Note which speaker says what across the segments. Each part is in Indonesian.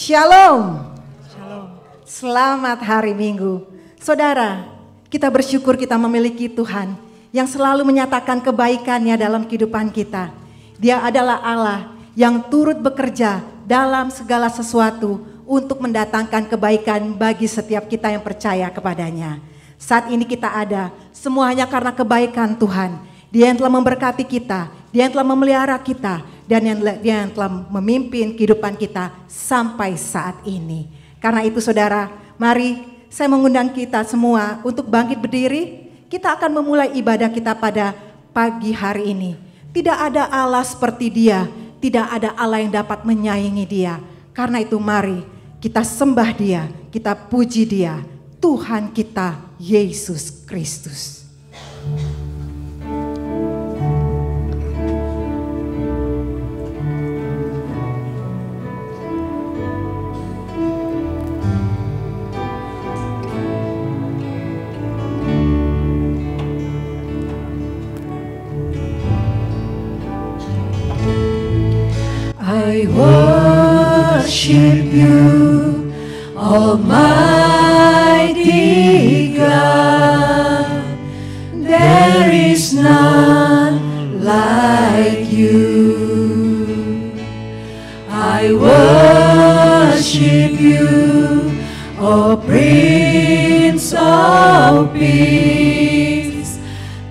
Speaker 1: Shalom. Shalom. Selamat hari Minggu. Saudara, kita bersyukur kita memiliki Tuhan yang selalu menyatakan kebaikannya dalam kehidupan kita. Dia adalah Allah yang turut bekerja dalam segala sesuatu untuk mendatangkan kebaikan bagi setiap kita yang percaya kepadanya. Saat ini kita ada semuanya karena kebaikan Tuhan. Dia yang telah memberkati kita, Dia yang telah memelihara kita, dan Dia yang telah memimpin kehidupan kita sampai saat ini. Karena itu saudara, mari saya mengundang kita semua untuk bangkit berdiri. Kita akan memulai ibadah kita pada pagi hari ini. Tidak ada Allah seperti Dia, tidak ada Allah yang dapat menyaingi Dia. Karena itu mari kita sembah Dia, kita puji Dia, Tuhan kita Yesus Kristus.
Speaker 2: I worship you, Almighty God. There is none like you. I worship you, O Prince of Peace.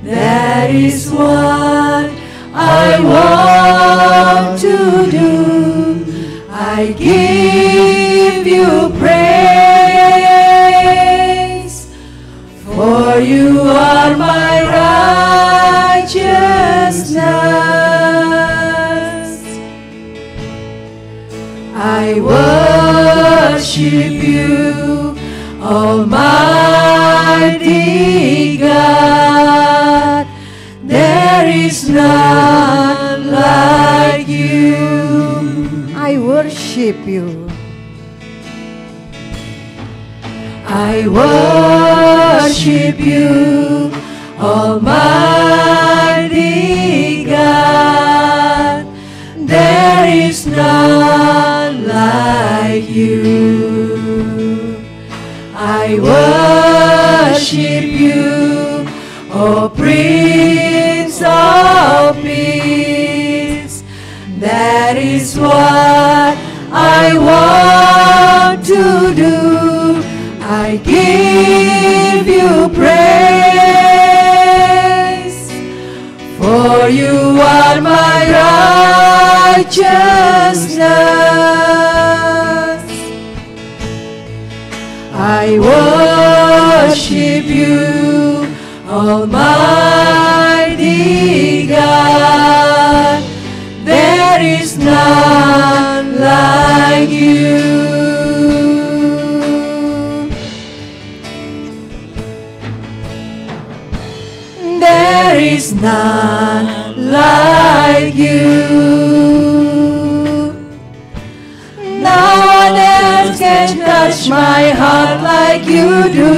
Speaker 2: That is what I want to do. I give you praise, for you are my righteousness. I worship you, Almighty God. There is none like you.
Speaker 1: I worship you.
Speaker 2: I worship you, Almighty God. There is none like you. I worship you, O Prince of Peace. That is what I want to do. I give you praise, for you are my righteousness. I worship you, Almighty God. There is none like you. There is none like you. No one else can touch my heart like you do.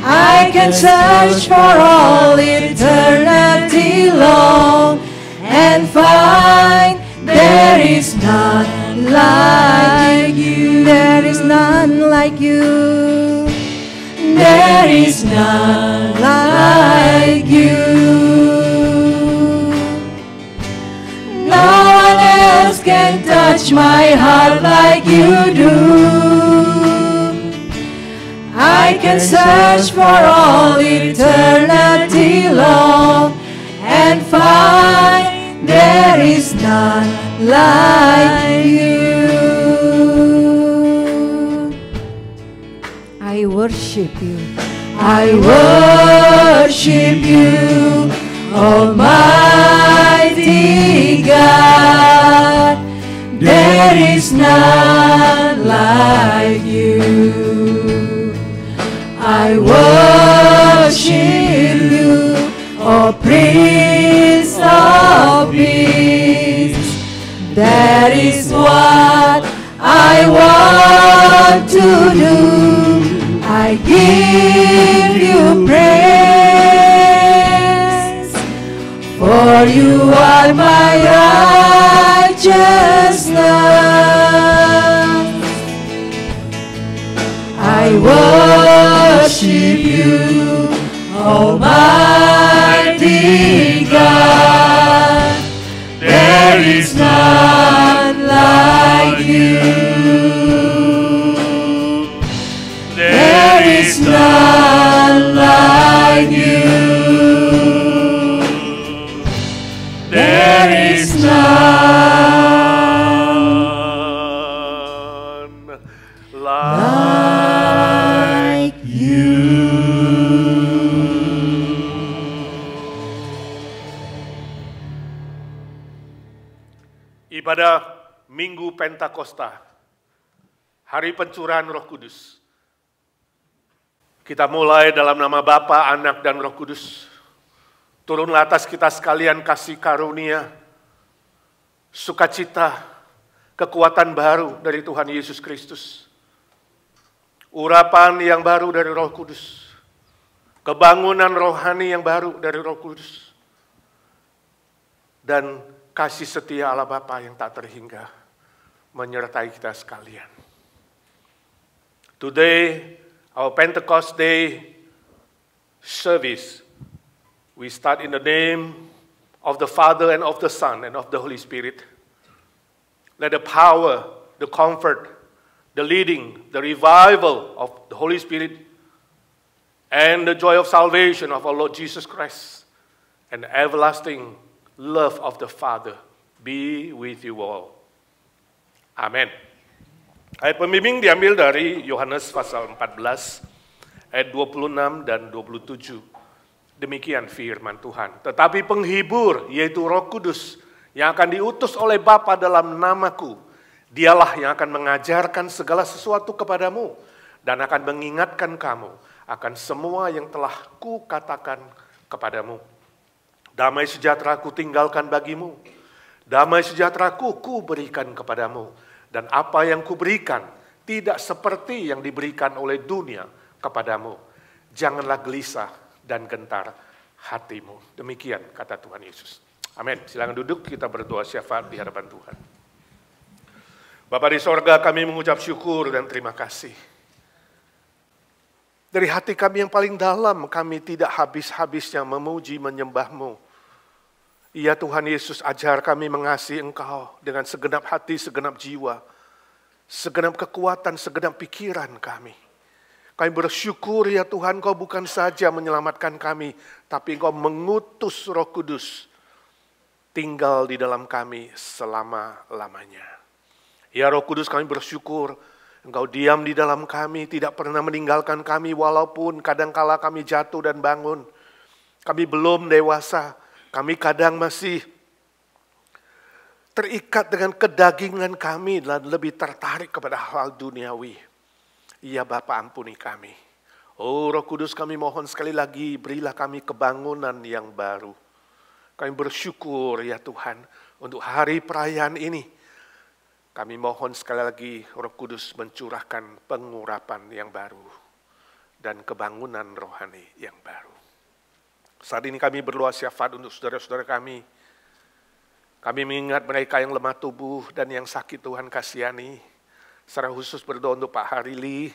Speaker 2: I can search for all eternity long and find there is none like you.
Speaker 1: There is none like you.
Speaker 2: There is none like you. No one else can touch my heart like you do. I can search for all eternity long and find there is none like you.
Speaker 1: I worship you.
Speaker 2: I worship you, Almighty God. There is none like you. I worship you, O Prince of Peace. That is what I want to do. I give you praise, for you are my righteousness. righteousness. I worship you, Almighty God. There is none like you. There is none like you. There is none like you.
Speaker 3: Ibadah Minggu Pentakosta, Hari Pencurahan Roh Kudus. Kita mulai dalam nama Bapa, Anak, dan Roh Kudus. Turunlah atas kita sekalian kasih karunia, sukacita, kekuatan baru dari Tuhan Yesus Kristus. Urapan yang baru dari Roh Kudus. Kebangunan rohani yang baru dari Roh Kudus. Dan kasih setia Allah Bapa yang tak terhingga menyertai kita sekalian. Today, our Pentecost Day service, we start in the name of the Father and of the Son and of the Holy Spirit. Let the power, the comfort, the leading, the revival of the Holy Spirit and the joy of salvation of our Lord Jesus Christ and the everlasting love of the Father be with you all. Amin. Ayat pembimbing diambil dari Yohanes pasal 14 ayat 26 dan 27. Demikian firman Tuhan. Tetapi penghibur yaitu Roh Kudus yang akan diutus oleh Bapa dalam namaku, dialah yang akan mengajarkan segala sesuatu kepadamu dan akan mengingatkan kamu akan semua yang telah kukatakan kepadamu. Damai sejahtera ku tinggalkan bagimu, damai sejahtera ku berikan kepadamu, dan apa yang kuberikan tidak seperti yang diberikan oleh dunia kepadamu. Janganlah gelisah dan gentar hatimu. Demikian kata Tuhan Yesus. Amin. Silakan duduk, kita berdoa syafaat di hadapan Tuhan. Bapa di sorga, kami mengucap syukur dan terima kasih. Dari hati kami yang paling dalam, kami tidak habis-habisnya memuji menyembah-Mu. Ya Tuhan Yesus, ajar kami mengasihi Engkau dengan segenap hati, segenap jiwa, segenap kekuatan, segenap pikiran kami. Kami bersyukur ya Tuhan, Kau bukan saja menyelamatkan kami, tapi Engkau mengutus Roh Kudus tinggal di dalam kami selama-lamanya. Ya Roh Kudus, kami bersyukur Engkau diam di dalam kami, tidak pernah meninggalkan kami walaupun kadangkala kami jatuh dan bangun. Kami belum dewasa, kami kadang masih terikat dengan kedagingan kami dan lebih tertarik kepada hal duniawi. Ya Bapa, ampuni kami. Oh Roh Kudus, kami mohon sekali lagi berilah kami kebangunan yang baru. Kami bersyukur ya Tuhan untuk hari perayaan ini. Kami mohon sekali lagi Roh Kudus mencurahkan pengurapan yang baru dan kebangunan rohani yang baru. Saat ini kami berdoa syafaat untuk saudara-saudara kami. Kami mengingat mereka yang lemah tubuh dan yang sakit, Tuhan kasihani. Secara khusus berdoa untuk Pak Harili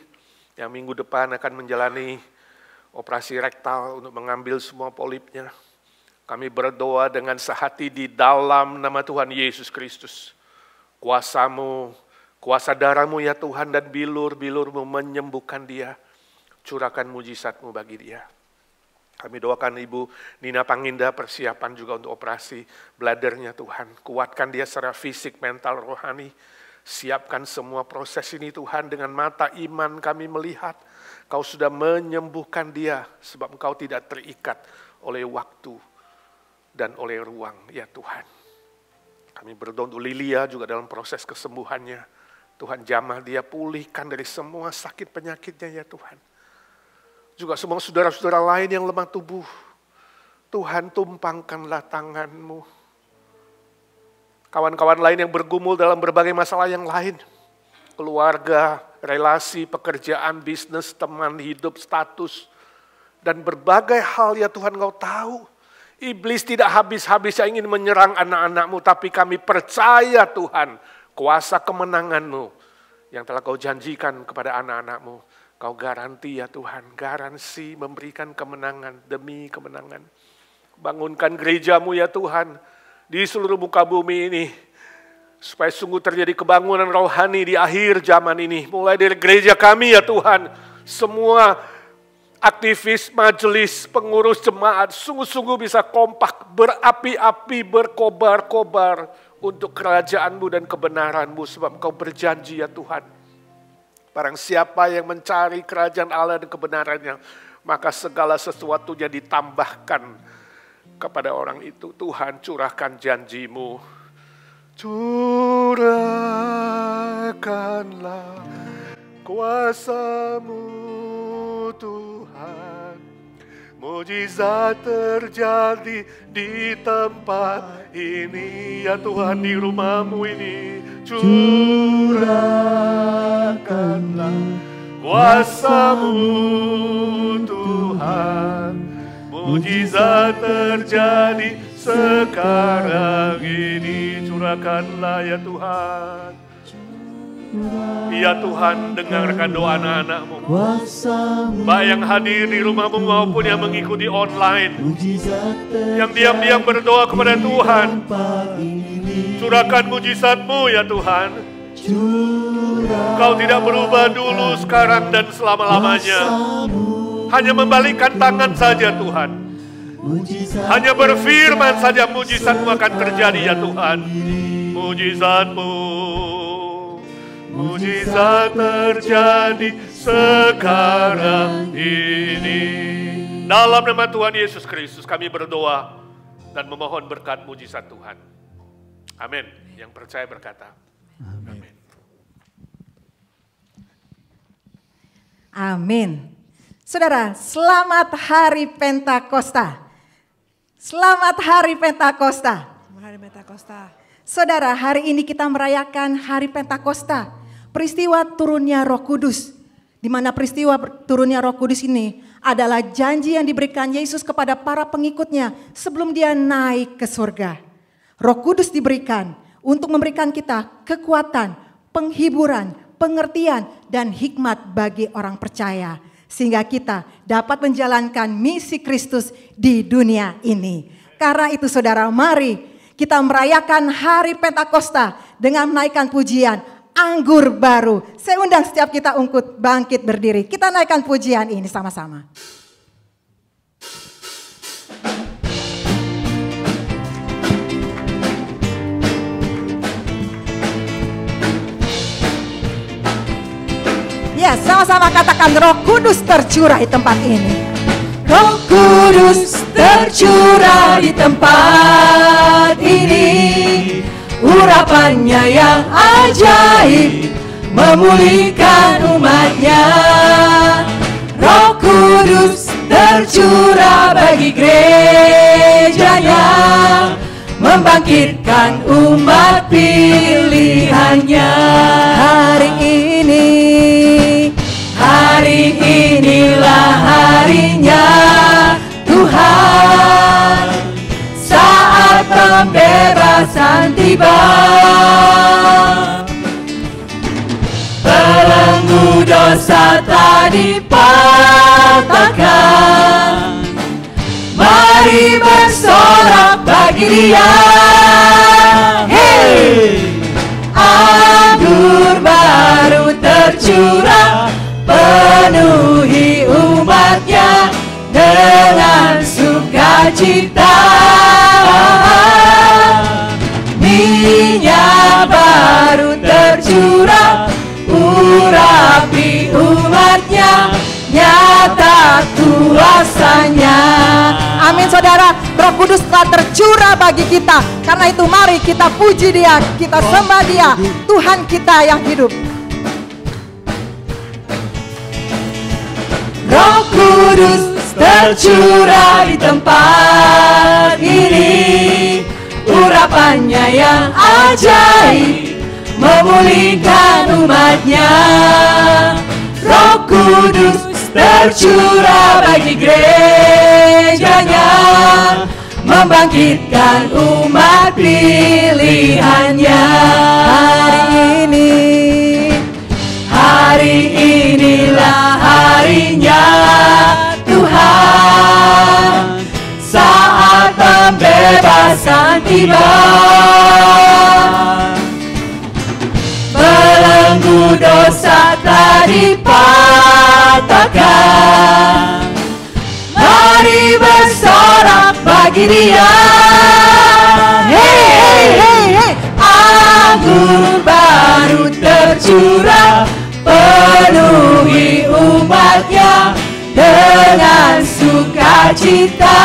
Speaker 3: yang minggu depan akan menjalani operasi rektal untuk mengambil semua polipnya. Kami berdoa dengan sehati di dalam nama Tuhan Yesus Kristus. Kuasa-Mu, kuasa darah-Mu ya Tuhan, dan bilur-bilur-Mu menyembuhkan dia. Curahkan mujizat-Mu bagi dia. Kami doakan Ibu Nina Panginda persiapan juga untuk operasi bladernya Tuhan. Kuatkan dia secara fisik, mental, rohani. Siapkan semua proses ini Tuhan, dengan mata iman kami melihat Kau sudah menyembuhkan dia sebab Engkau tidak terikat oleh waktu dan oleh ruang ya Tuhan. Kami berdoa untuk Lilia juga dalam proses kesembuhannya. Tuhan jamah dia, pulihkan dari semua sakit penyakitnya ya Tuhan. Juga semua saudara-saudara lain yang lemah tubuh, Tuhan tumpangkanlah tangan-Mu. Kawan-kawan lain yang bergumul dalam berbagai masalah yang lain, keluarga, relasi, pekerjaan, bisnis, teman, hidup, status, dan berbagai hal ya Tuhan Engkau tahu Iblis tidak habis-habisnya ingin menyerang anak-anak-mu, tapi kami percaya Tuhan, kuasa kemenangan-mu yang telah kau janjikan kepada anak-anak-mu. Kau garanti ya Tuhan, garansi memberikan kemenangan demi kemenangan. Bangunkan gereja-mu ya Tuhan, di seluruh muka bumi ini, supaya sungguh terjadi kebangunan rohani di akhir zaman ini. Mulai dari gereja kami ya Tuhan, semua aktivis, majelis, pengurus jemaat sungguh-sungguh bisa kompak, berapi-api, berkobar-kobar untuk kerajaan-Mu dan kebenaran-Mu, sebab Engkau berjanji ya Tuhan. Barang siapa yang mencari kerajaan Allah dan kebenarannya, maka segala sesuatunya ditambahkan kepada orang itu. Tuhan, curahkan janji-Mu. Curahkanlah kuasa-Mu Tuhan, mujizat terjadi di tempat ini ya Tuhan, di rumah-Mu ini. Curahkanlah kuasa-Mu Tuhan, mujizat terjadi sekarang ini. Curahkanlah ya Tuhan. Ya Tuhan, dengarkan doa anak-anak-Mu, baik yang hadir di rumah-Mu maupun yang mengikuti online, yang diam-diam berdoa kepada Tuhan. Curahkan mujizat-Mu ya Tuhan. Kau tidak berubah dulu, sekarang dan selama-lamanya. Hanya membalikkan tangan saja Tuhan. Hanya berfirman saja, mujizat-Mu akan terjadi ya Tuhan. Mujizat-Mu, mujizat terjadi sekarang ini. Dalam nama Tuhan Yesus Kristus kami berdoa dan memohon berkat mujizat Tuhan. Amin. Yang percaya berkata amin.
Speaker 1: Amin. Saudara, selamat hari Pentakosta. Selamat hari Pentakosta.
Speaker 2: Selamat hari Pentakosta.
Speaker 1: Saudara, hari ini kita merayakan hari Pentakosta, peristiwa turunnya Roh Kudus. Di mana peristiwa turunnya Roh Kudus ini adalah janji yang diberikan Yesus kepada para pengikutnya sebelum dia naik ke surga. Roh Kudus diberikan untuk memberikan kita kekuatan, penghiburan, pengertian, dan hikmat bagi orang percaya. Sehingga kita dapat menjalankan misi Kristus di dunia ini. Karena itu saudara, mari kita merayakan hari Pentakosta dengan menaikkan pujian anggur baru. Saya undang setiap kita untuk bangkit berdiri. Kita naikkan pujian ini sama-sama. Ya, sama-sama katakan, Roh Kudus tercurah di tempat ini.
Speaker 2: Roh Kudus tercurah di tempat ini. Urapannya yang ajaib memulihkan umatnya. Roh Kudus tercurah bagi gerejanya, membangkitkan umat pilihannya. Hari inilah harinya Tuhan, saat pembebasan tiba. Belenggu dosa tak dipatahkan, mari bersorak bagi Dia. Hey! Anggur baru tercurah, penuhi umatnya dengan sukacita. Minyak baru tercurah, urapi umatnya, nyata kuasanya.
Speaker 1: Amin saudara, Roh Kudus telah tercurah bagi kita. Karena itu mari kita puji Dia, kita sembah Dia, Tuhan kita yang hidup.
Speaker 2: Roh Kudus tercurah di tempat ini. Urapannya yang ajaib memulihkan umatnya. Roh Kudus tercurah bagi gerejanya, membangkitkan umat pilihannya. Hari inilah harinya Tuhan, saat pembebasan tiba. Belenggu dosa telah dipatahkan, mari bersorak bagi Dia. Hey, hey, hey, hey. Anggur baru tercurah, penuhi umatnya dengan sukacita.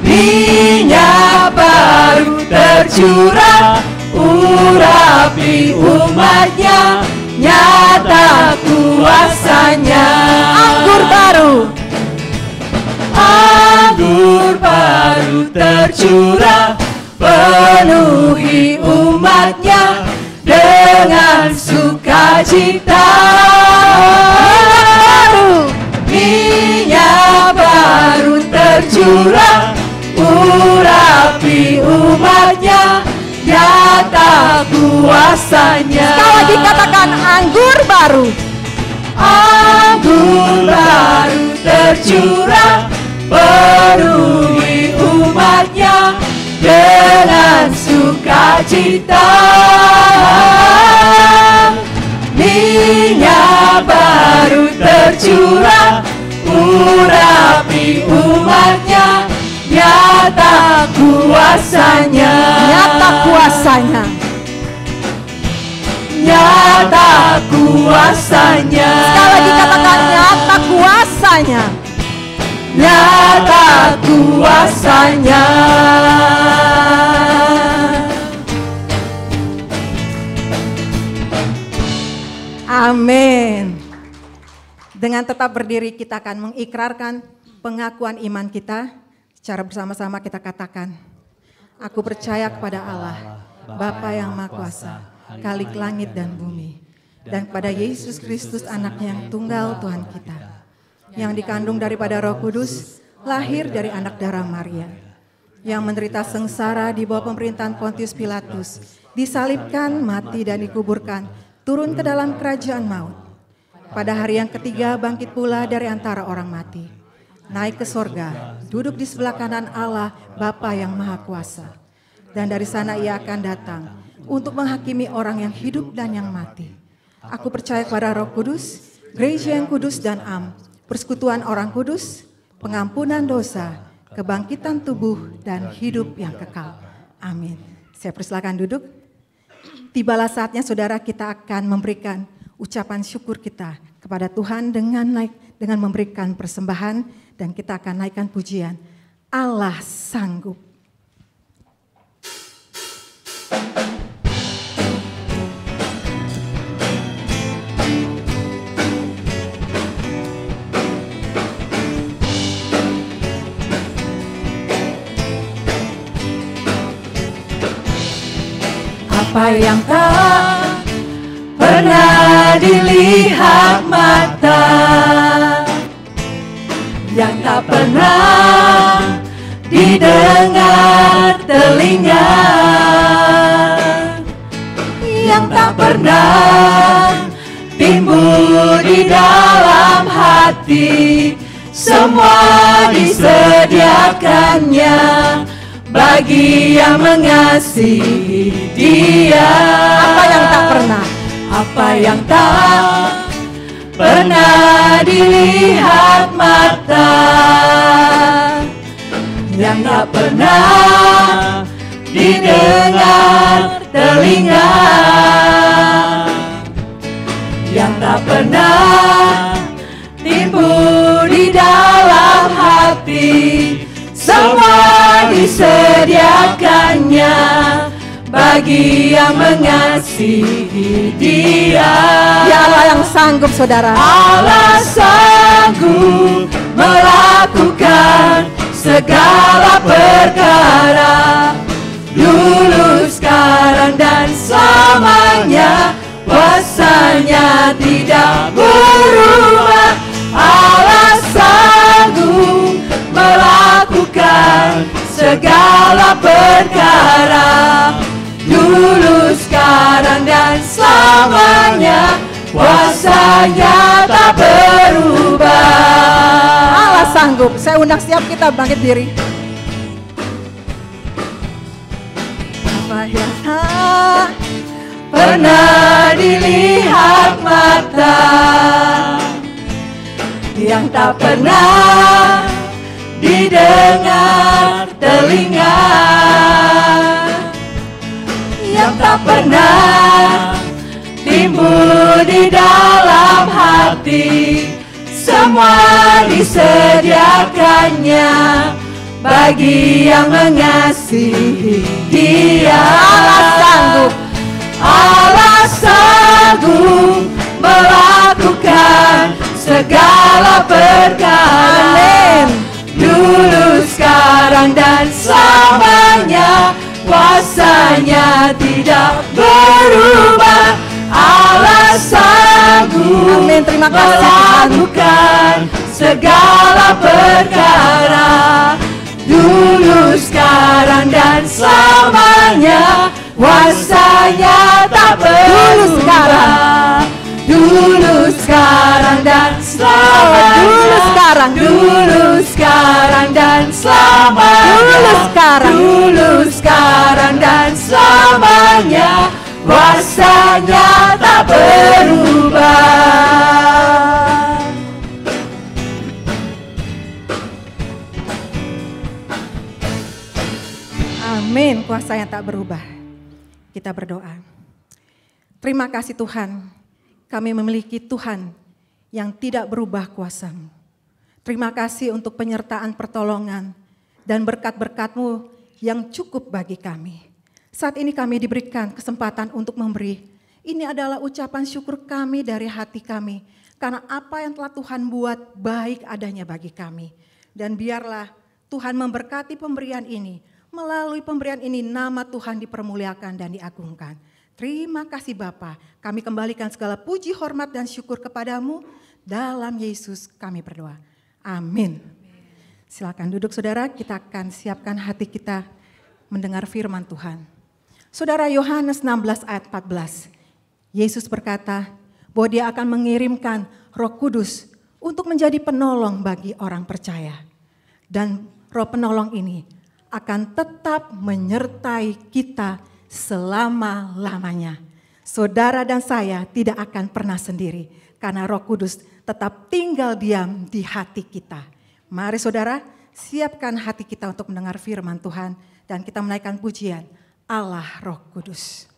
Speaker 2: Minyak baru tercurah, urapi umatnya, nyata kuasanya. Anggur baru tercurah, penuhi umatnya dengan sukacita. Minyak baru tercurah, urapi umatnya, nyata kuasanya.
Speaker 1: Sekali lagi katakan anggur baru.
Speaker 2: Anggur baru tercurah, penuhi umatnya dengan sukacita. Minyak baru tercurah, urapi umatnya, nyata kuasanya.
Speaker 1: Nyata kuasanya.
Speaker 2: Nyata kuasanya.
Speaker 1: Sekali lagi katakan nyata kuasanya.
Speaker 2: Nyata kuasanya.
Speaker 1: Amin. Dengan tetap berdiri kita akan mengikrarkan pengakuan iman kita. Secara bersama-sama kita katakan, aku percaya kepada Allah, Bapa yang Maha Kuasa, Khalik langit dan bumi, dan kepada Yesus Kristus anaknya yang tunggal Tuhan kita, yang dikandung daripada Roh Kudus, lahir dari anak darah Maria, yang menderita sengsara di bawah pemerintahan Pontius Pilatus, disalibkan, mati dan dikuburkan, turun ke dalam kerajaan maut. Pada hari yang ketiga bangkit pula dari antara orang mati, naik ke sorga, duduk di sebelah kanan Allah Bapa yang Maha Kuasa. Dan dari sana Ia akan datang untuk menghakimi orang yang hidup dan yang mati. Aku percaya kepada Roh Kudus, gereja yang kudus dan am, persekutuan orang kudus, pengampunan dosa, kebangkitan tubuh dan hidup yang kekal. Amin. Saya persilakan duduk. Tibalah saatnya saudara, kita akan memberikan ucapan syukur kita kepada Tuhan dengan memberikan persembahan, dan kita akan naikkan pujian. Allah sanggup.
Speaker 2: Apa yang tak pernah dilihat mata, yang tak pernah didengar telinga, yang tak pernah timbul di dalam hati, semua disediakannya bagi yang mengasihi Dia.
Speaker 1: Apa yang tak pernah?
Speaker 2: Apa yang tak pernah dilihat mata, yang tak pernah didengar telinga, yang tak pernah timbul di dalam hati, semua disediakannya bagi yang mengasihi Dia.
Speaker 1: Ya Allah yang sanggup saudara.
Speaker 2: Allah sanggup melakukan segala perkara, dulu, sekarang dan selamanya. Kuasanya tidak berubah. Allah sanggup melakukan segala perkara, dulu, sekarang, dan selamanya. Kuasanya tak berubah.
Speaker 1: Allah sanggup. Saya undang setiap kita bangkit diri. Apa yang tak
Speaker 2: pernah dilihat mata, yang tak pernah didengar telinga, yang tak pernah timbul di dalam hati, semua disediakannya bagi yang mengasihi Dia.
Speaker 1: Allah sanggup.
Speaker 2: Allah sanggup melakukan segala perkara, dulu, sekarang, dan selamanya. Kuasanya tidak berubah. Allah sanggup
Speaker 1: Terima kasih,
Speaker 2: melakukan segala perkara, dulu, sekarang, dan selamanya. Kuasanya tak berubah. Dulu, sekarang, dan selamanya.
Speaker 1: Dulu, sekarang.
Speaker 2: Dulu, sekarang, dan selamanya.
Speaker 1: Dulu, sekarang.
Speaker 2: Dulu, sekarang, dan selamanya. Kuasanya tak berubah.
Speaker 1: Amin, kuasa yang tak berubah. Kita berdoa. Terima kasih Tuhan, kami memiliki Tuhan yang tidak berubah kuasa-Mu. Terima kasih untuk penyertaan pertolongan dan berkat-berkat-Mu yang cukup bagi kami. Saat ini kami diberikan kesempatan untuk memberi. Ini adalah ucapan syukur kami dari hati kami. Karena apa yang telah Tuhan buat baik adanya bagi kami. Dan biarlah Tuhan memberkati pemberian ini. Melalui pemberian ini nama Tuhan dipermuliakan dan diagungkan. Terima kasih Bapa. Kami kembalikan segala puji, hormat, dan syukur kepadamu. Dalam Yesus kami berdoa. Amin. Silakan duduk saudara, kita akan siapkan hati kita mendengar firman Tuhan. Saudara, Yohanes 16 ayat 14. Yesus berkata bahwa Dia akan mengirimkan Roh Kudus untuk menjadi penolong bagi orang percaya. Dan Roh penolong ini akan tetap menyertai kita selama-lamanya. Saudara dan saya tidak akan pernah sendiri karena Roh Kudus tetap tinggal diam di hati kita. Mari saudara, siapkan hati kita untuk mendengar firman Tuhan dan kita menaikkan pujian Allah Roh Kudus.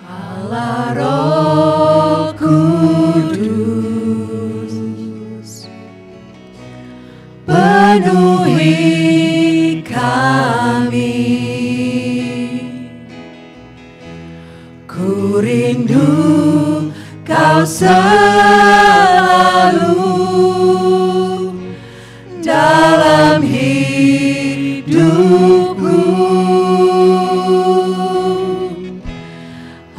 Speaker 2: Allah Roh Kudus, penuhi kami. Ku rindu Kau selalu dalam hidupku.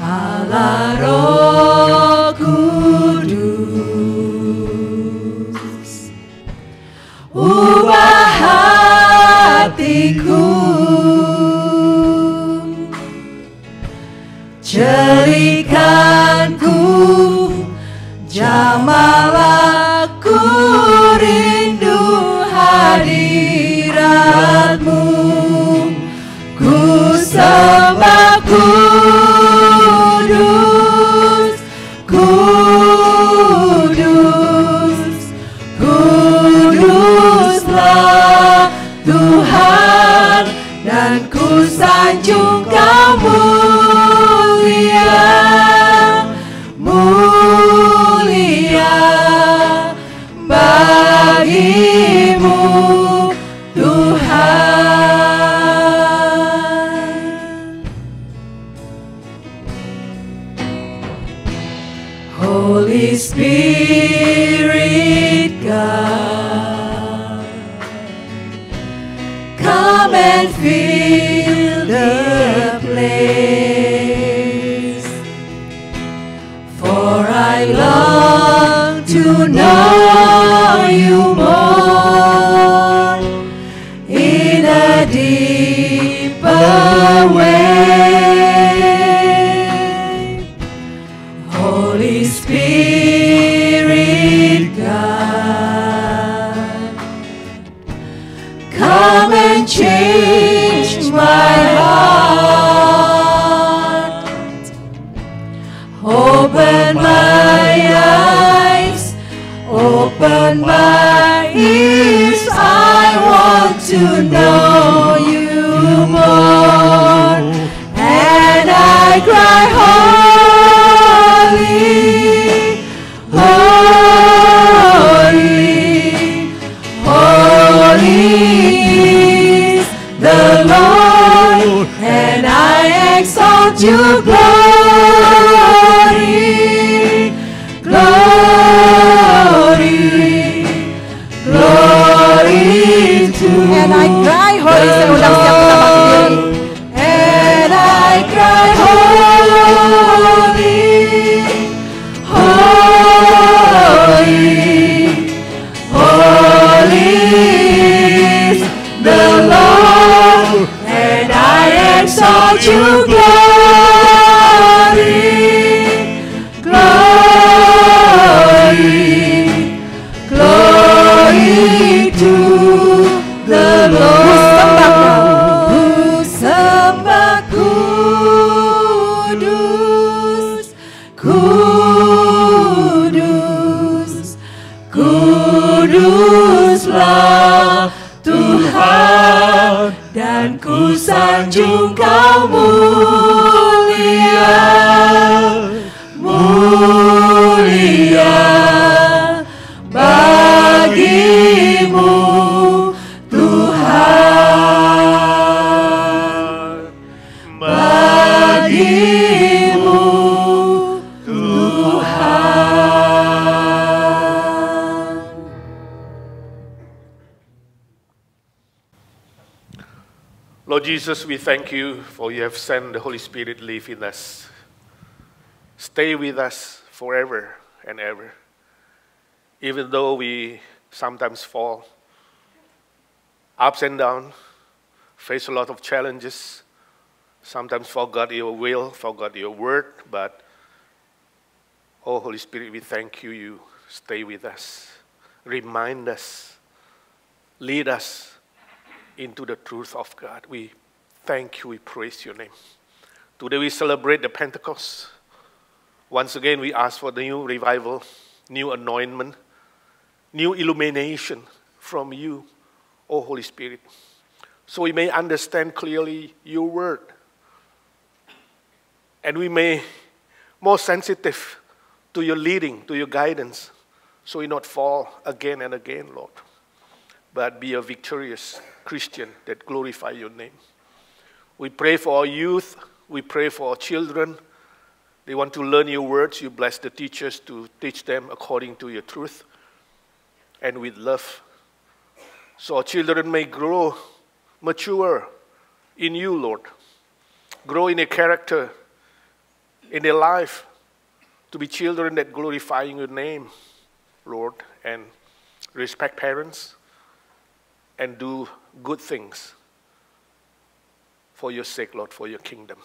Speaker 2: Allah Roh Kudus, ubah hatiku, jadikanku jamalah, ku rindu hadirat-Mu, ku sembah kudus, kudus, kuduslah Tuhan, dan ku sanjung Kau mulia, mulia bagi-Mu Tuhan. Holy Spirit God, come and fill the place, for I long to know You more in the deep away. Holy Spirit God, come and change my heart. Open my eyes, open my ears. I want to know you more. And I cry, holy, holy, holy is the Lord. And I exalt you, glory, glory, glory to
Speaker 1: And I cry, holy, saya undang setiap kita berdiri.
Speaker 2: And I cry, holy, holy, holy is the Lord. And I exalt you, glory, glory, glory to the Lord. Sembah kudus, kudus, kuduslah Tuhan, dan ku sanjung Kau mulia, mulia bagimu Tuhan, bagimu Tuhan.
Speaker 3: Lord Jesus, we thank you for you have sent the Holy Spirit live in us. Stay with us forever and ever. Even though we sometimes fall, ups and downs, face a lot of challenges, sometimes forgot your will, forgot your word, but oh Holy Spirit, we thank you, you stay with us, remind us, lead us into the truth of God. We thank you, we praise your name. Today we celebrate the Pentecost. Once again we ask for the new revival, new anointment, new illumination from you, O Holy Spirit, so we may understand clearly your word, and we may more sensitive to your leading, to your guidance, so we not fall again and again, Lord, but be a victorious Christian that glorify your name. We pray for our youth, we pray for our children. They want to learn your words. You bless the teachers to teach them according to your truth and with love, so our children may grow, mature in you, Lord, grow in a character, in their life, to be children that glorifying your name, Lord, and respect parents and do good things for your sake, Lord, for your kingdom.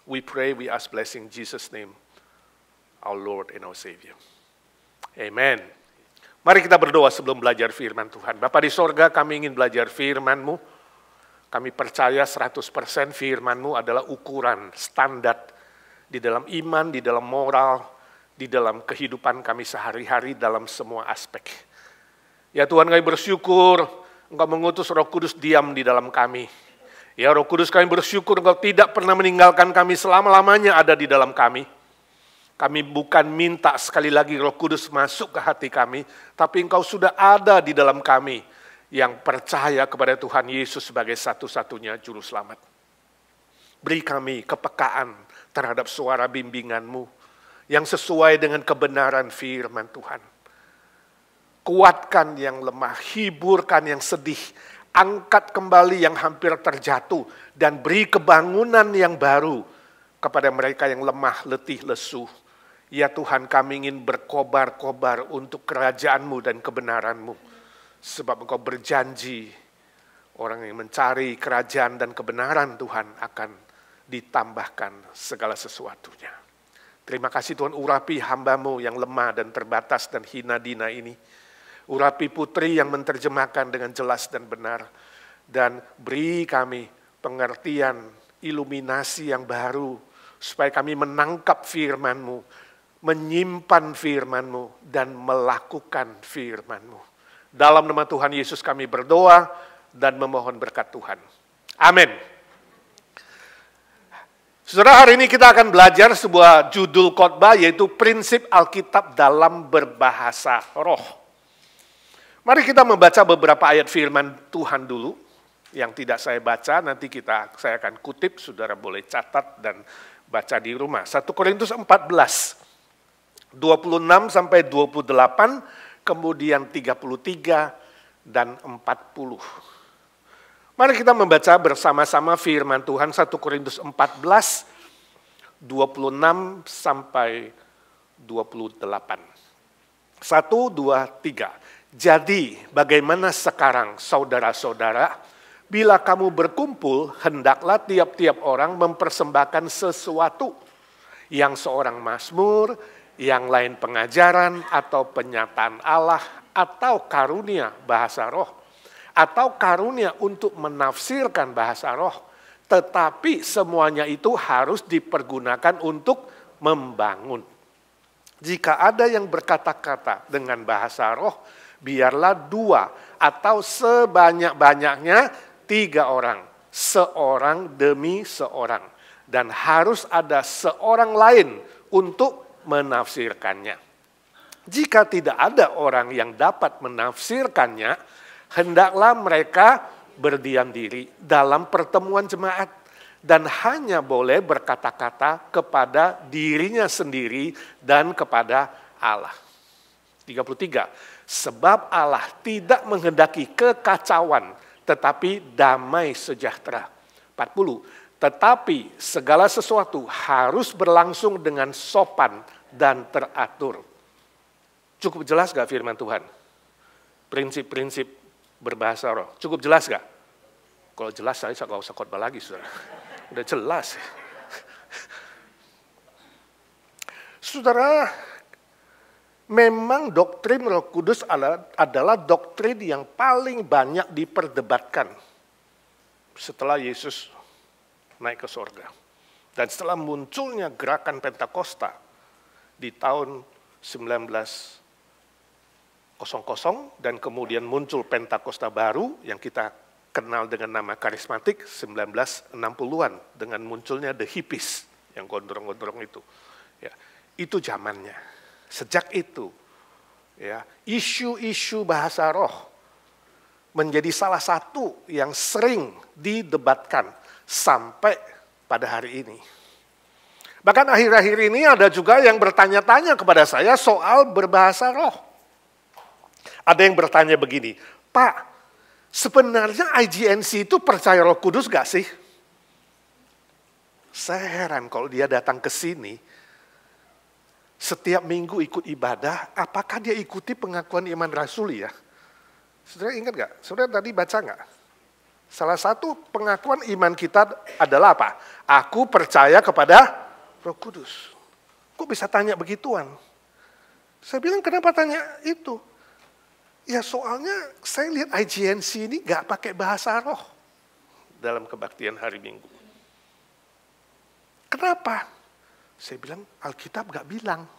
Speaker 3: We pray, we ask blessing in Jesus' name, our Lord and our Savior. Amen. Mari kita berdoa sebelum belajar firman Tuhan. Bapa di sorga, kami ingin belajar firman-Mu. Kami percaya 100% firman-Mu adalah ukuran, standar di dalam iman, di dalam moral, di dalam kehidupan kami sehari-hari dalam semua aspek. Ya Tuhan, kami bersyukur Engkau mengutus Roh Kudus diam di dalam kami. Ya Roh Kudus, kami bersyukur Engkau tidak pernah meninggalkan kami, selama-lamanya ada di dalam kami. Kami bukan minta sekali lagi Roh Kudus masuk ke hati kami, tapi Engkau sudah ada di dalam kami yang percaya kepada Tuhan Yesus sebagai satu-satunya Juru Selamat. Beri kami kepekaan terhadap suara bimbingan-Mu yang sesuai dengan kebenaran firman Tuhan. Kuatkan yang lemah, hiburkan yang sedih, angkat kembali yang hampir terjatuh, dan beri kebangunan yang baru kepada mereka yang lemah, letih, lesu. Ya Tuhan, kami ingin berkobar-kobar untuk kerajaan-Mu dan kebenaran-Mu. Sebab Engkau berjanji, orang yang mencari kerajaan dan kebenaran Tuhan akan ditambahkan segala sesuatunya. Terima kasih Tuhan, urapi hamba-Mu yang lemah dan terbatas dan hina dina ini. Urapi putri yang menerjemahkan dengan jelas dan benar. Dan beri kami pengertian, iluminasi yang baru, supaya kami menangkap firman-Mu, menyimpan firman-Mu, dan melakukan firman-Mu. Dalam nama Tuhan Yesus kami berdoa dan memohon berkat Tuhan. Amin. Saudara, hari ini kita akan belajar sebuah judul khotbah, yaitu prinsip Alkitab dalam berbahasa roh. Mari kita membaca beberapa ayat firman Tuhan dulu, yang tidak saya baca, nanti saya akan kutip, saudara boleh catat dan baca di rumah. 1 Korintus 14, 26 sampai 28, kemudian 33 dan 40. Mari kita membaca bersama-sama firman Tuhan 1 Korintus 14, 26 sampai 28. 1, 2, 3. Jadi bagaimana sekarang saudara-saudara, bila kamu berkumpul, hendaklah tiap-tiap orang mempersembahkan sesuatu. Yang seorang mazmur, yang lain pengajaran atau penyataan Allah, atau karunia bahasa roh, atau karunia untuk menafsirkan bahasa roh, tetapi semuanya itu harus dipergunakan untuk membangun. Jika ada yang berkata-kata dengan bahasa roh, biarlah 2 atau sebanyak-banyaknya 3 orang, seorang demi seorang, dan harus ada seorang lain untuk menafsirkannya. Jika tidak ada orang yang dapat menafsirkannya, hendaklah mereka berdiam diri dalam pertemuan jemaat dan hanya boleh berkata-kata kepada dirinya sendiri dan kepada Allah. 33. Sebab Allah tidak menghendaki kekacauan, tetapi damai sejahtera. 40. Tetapi segala sesuatu harus berlangsung dengan sopan dan teratur. Cukup jelas gak firman Tuhan? Prinsip-prinsip berbahasa roh. Cukup jelas gak? Kalau jelas saya gak usah khotbah lagi, saudara. Udah jelas. Saudara, memang doktrin Roh Kudus adalah doktrin yang paling banyak diperdebatkan setelah Yesus naik ke sorga. Dan setelah munculnya gerakan Pentakosta di tahun 1900 dan kemudian muncul Pentakosta baru yang kita kenal dengan nama karismatik 1960-an dengan munculnya the hippies yang gondrong-gondrong itu. Ya, itu zamannya. Sejak itu, ya, isu-isu bahasa roh menjadi salah satu yang sering didebatkan sampai pada hari ini. Bahkan akhir-akhir ini ada juga yang bertanya-tanya kepada saya soal berbahasa roh. Ada yang bertanya begini, Pak, sebenarnya IGNC itu percaya Roh Kudus gak sih? Saya heran kalau dia datang ke sini, setiap minggu ikut ibadah, apakah dia ikuti pengakuan iman rasuli ya? Saudara ingat gak? Saudara tadi baca gak? Salah satu pengakuan iman kita adalah apa? Aku percaya kepada Roh Kudus. Kok bisa tanya begituan? Saya bilang kenapa tanya itu? Ya soalnya saya lihat IGNC ini gak pakai bahasa roh dalam kebaktian hari Minggu. Kenapa? Saya bilang Alkitab gak bilang.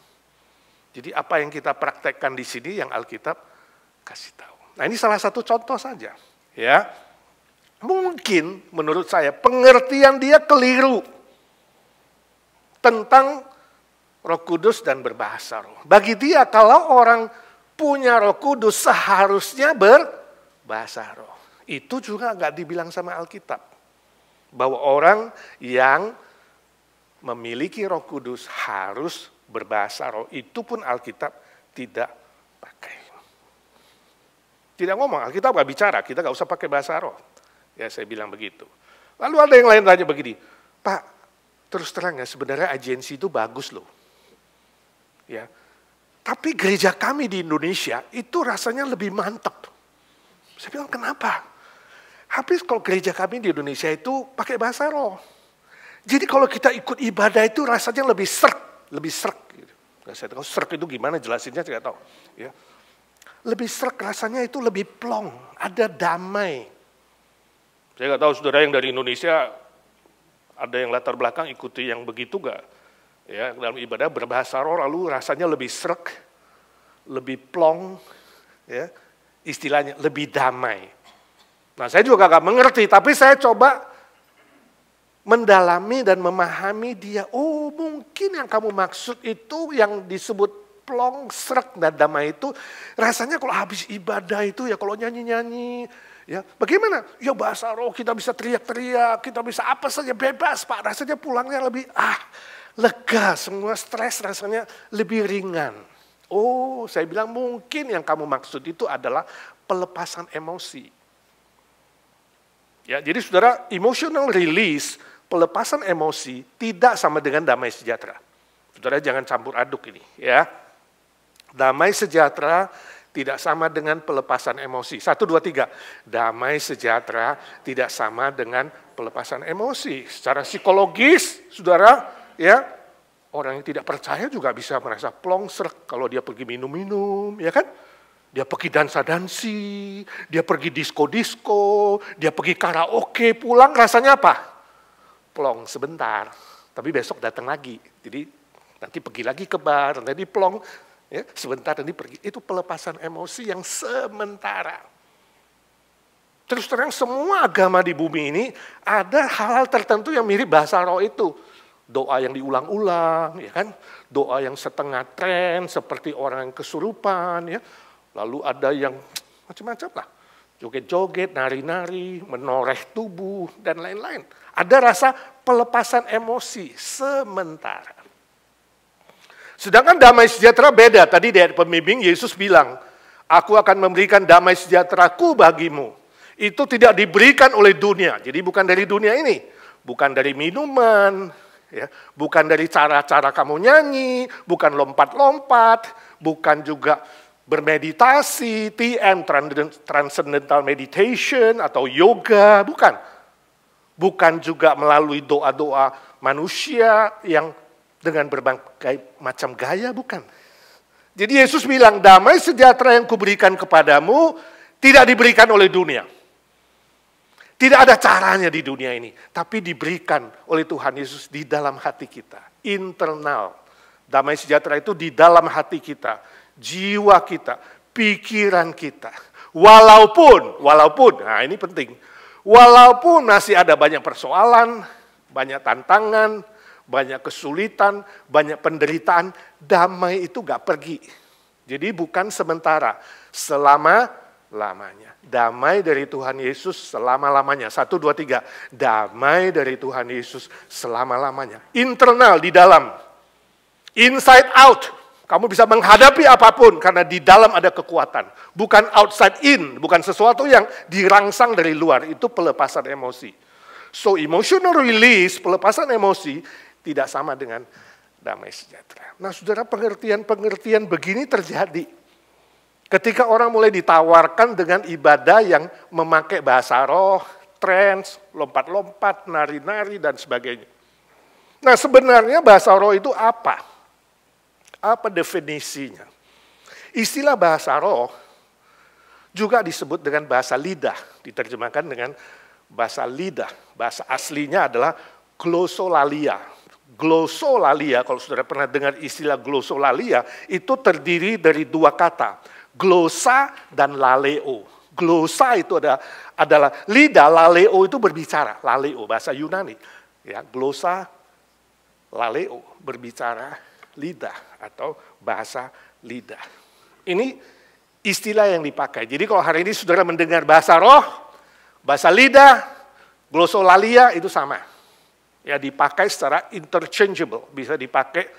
Speaker 3: Jadi apa yang kita praktekkan di sini yang Alkitab kasih tahu. Nah ini salah satu contoh saja. Ya, mungkin menurut saya pengertian dia keliru tentang Roh Kudus dan berbahasa roh. Bagi dia kalau orang punya Roh Kudus seharusnya berbahasa roh. Itu juga nggak dibilang sama Alkitab. Bahwa orang yang memiliki Roh Kudus harus berbahasa roh. Itu pun Alkitab tidak pakai. Tidak ngomong, Alkitab nggak bicara, kita nggak usah pakai bahasa roh. Ya saya bilang begitu. Lalu ada yang lain tanya begini, Pak, terus terang ya sebenarnya agensi itu bagus loh. Ya. Tapi gereja kami di Indonesia itu rasanya lebih mantap. Saya bilang kenapa? Habis kalau gereja kami di Indonesia itu pakai bahasa roh. Jadi kalau kita ikut ibadah itu rasanya lebih srek. Gitu. Nggak saya tahu srek itu gimana jelasinnya, saya nggak tahu. Ya. Lebih srek rasanya itu lebih plong, ada damai. Saya nggak tahu saudara yang dari Indonesia, ada yang latar belakang ikuti yang begitu nggak? Ya, dalam ibadah berbahasa roh lalu rasanya lebih srek, lebih plong, ya, istilahnya lebih damai. Nah, saya juga gak mengerti, tapi saya coba mendalami dan memahami dia. Oh, mungkin yang kamu maksud itu yang disebut plong, srek, dan damai itu rasanya kalau habis ibadah itu ya kalau nyanyi-nyanyi. Ya, bagaimana? Ya bahasa roh kita bisa teriak-teriak, kita bisa apa saja bebas Pak. Rasanya pulangnya lebih lega, semua stres rasanya lebih ringan. Oh, saya bilang mungkin yang kamu maksud itu adalah pelepasan emosi. Ya, jadi saudara, emotional release, pelepasan emosi tidak sama dengan damai sejahtera. Saudara jangan campur aduk ini, ya. Damai sejahtera tidak sama dengan pelepasan emosi. 1, 2, 3. Damai sejahtera tidak sama dengan pelepasan emosi. Secara psikologis, saudara, ya, orang yang tidak percaya juga bisa merasa plong srek kalau dia pergi minum-minum, ya kan? Dia pergi dansa-dansi, dia pergi disko-disko, dia pergi karaoke, pulang rasanya apa? Plong sebentar, tapi besok datang lagi. Jadi nanti pergi lagi ke bar, nanti plong, ya, sebentar nanti pergi. Itu pelepasan emosi yang sementara. Terus terang semua agama di bumi ini ada hal-hal tertentu yang mirip bahasa roh itu. Doa yang diulang-ulang, ya kan? Doa yang setengah tren seperti orang yang kesurupan, ya. Lalu ada yang macam-macam lah, joget-joget, nari-nari, menoreh tubuh, dan lain-lain. Ada rasa pelepasan emosi sementara. Sedangkan damai sejahtera beda. Tadi dari pembimbing Yesus bilang, aku akan memberikan damai sejahteraku bagimu. Itu tidak diberikan oleh dunia, jadi bukan dari dunia ini. Bukan dari minuman, ya, bukan dari cara-cara kamu nyanyi, bukan lompat-lompat, bukan juga bermeditasi, TM, Transcendental Meditation, atau yoga, bukan. Bukan juga melalui doa-doa manusia yang dengan berbagai macam gaya, bukan. Jadi Yesus bilang, damai sejahtera yang kuberikan kepadamu tidak diberikan oleh dunia. Tidak ada caranya di dunia ini, tapi diberikan oleh Tuhan Yesus di dalam hati kita. Internal. Damai sejahtera itu di dalam hati kita, jiwa kita, pikiran kita. Walaupun, nah ini penting. Walaupun masih ada banyak persoalan, banyak tantangan, banyak kesulitan, banyak penderitaan, damai itu gak pergi. Jadi bukan sementara, selama-lamanya. Damai dari Tuhan Yesus selama-lamanya. 1, 2, 3. Damai dari Tuhan Yesus selama-lamanya. Internal, di dalam. Inside out. Kamu bisa menghadapi apapun karena di dalam ada kekuatan. Bukan outside in, bukan sesuatu yang dirangsang dari luar. Itu pelepasan emosi. So emotional release, pelepasan emosi, tidak sama dengan damai sejahtera. Nah saudara, pengertian-pengertian begini terjadi. Ketika orang mulai ditawarkan dengan ibadah yang memakai bahasa roh, trance, lompat-lompat, nari-nari, dan sebagainya. Nah sebenarnya bahasa roh itu apa? Apa definisinya? Istilah bahasa roh juga disebut dengan bahasa lidah, diterjemahkan dengan bahasa lidah. Bahasa aslinya adalah glossolalia. Glossolalia, kalau saudara pernah dengar istilah glossolalia, itu terdiri dari 2 kata, glossa dan laleo. Glossa itu adalah lidah, laleo itu berbicara, laleo bahasa Yunani. Ya, glossa, laleo berbicara, lidah atau bahasa lidah. Ini istilah yang dipakai. Jadi kalau hari ini saudara mendengar bahasa roh, bahasa lidah, glossolalia itu sama. Ya dipakai secara interchangeable, bisa dipakai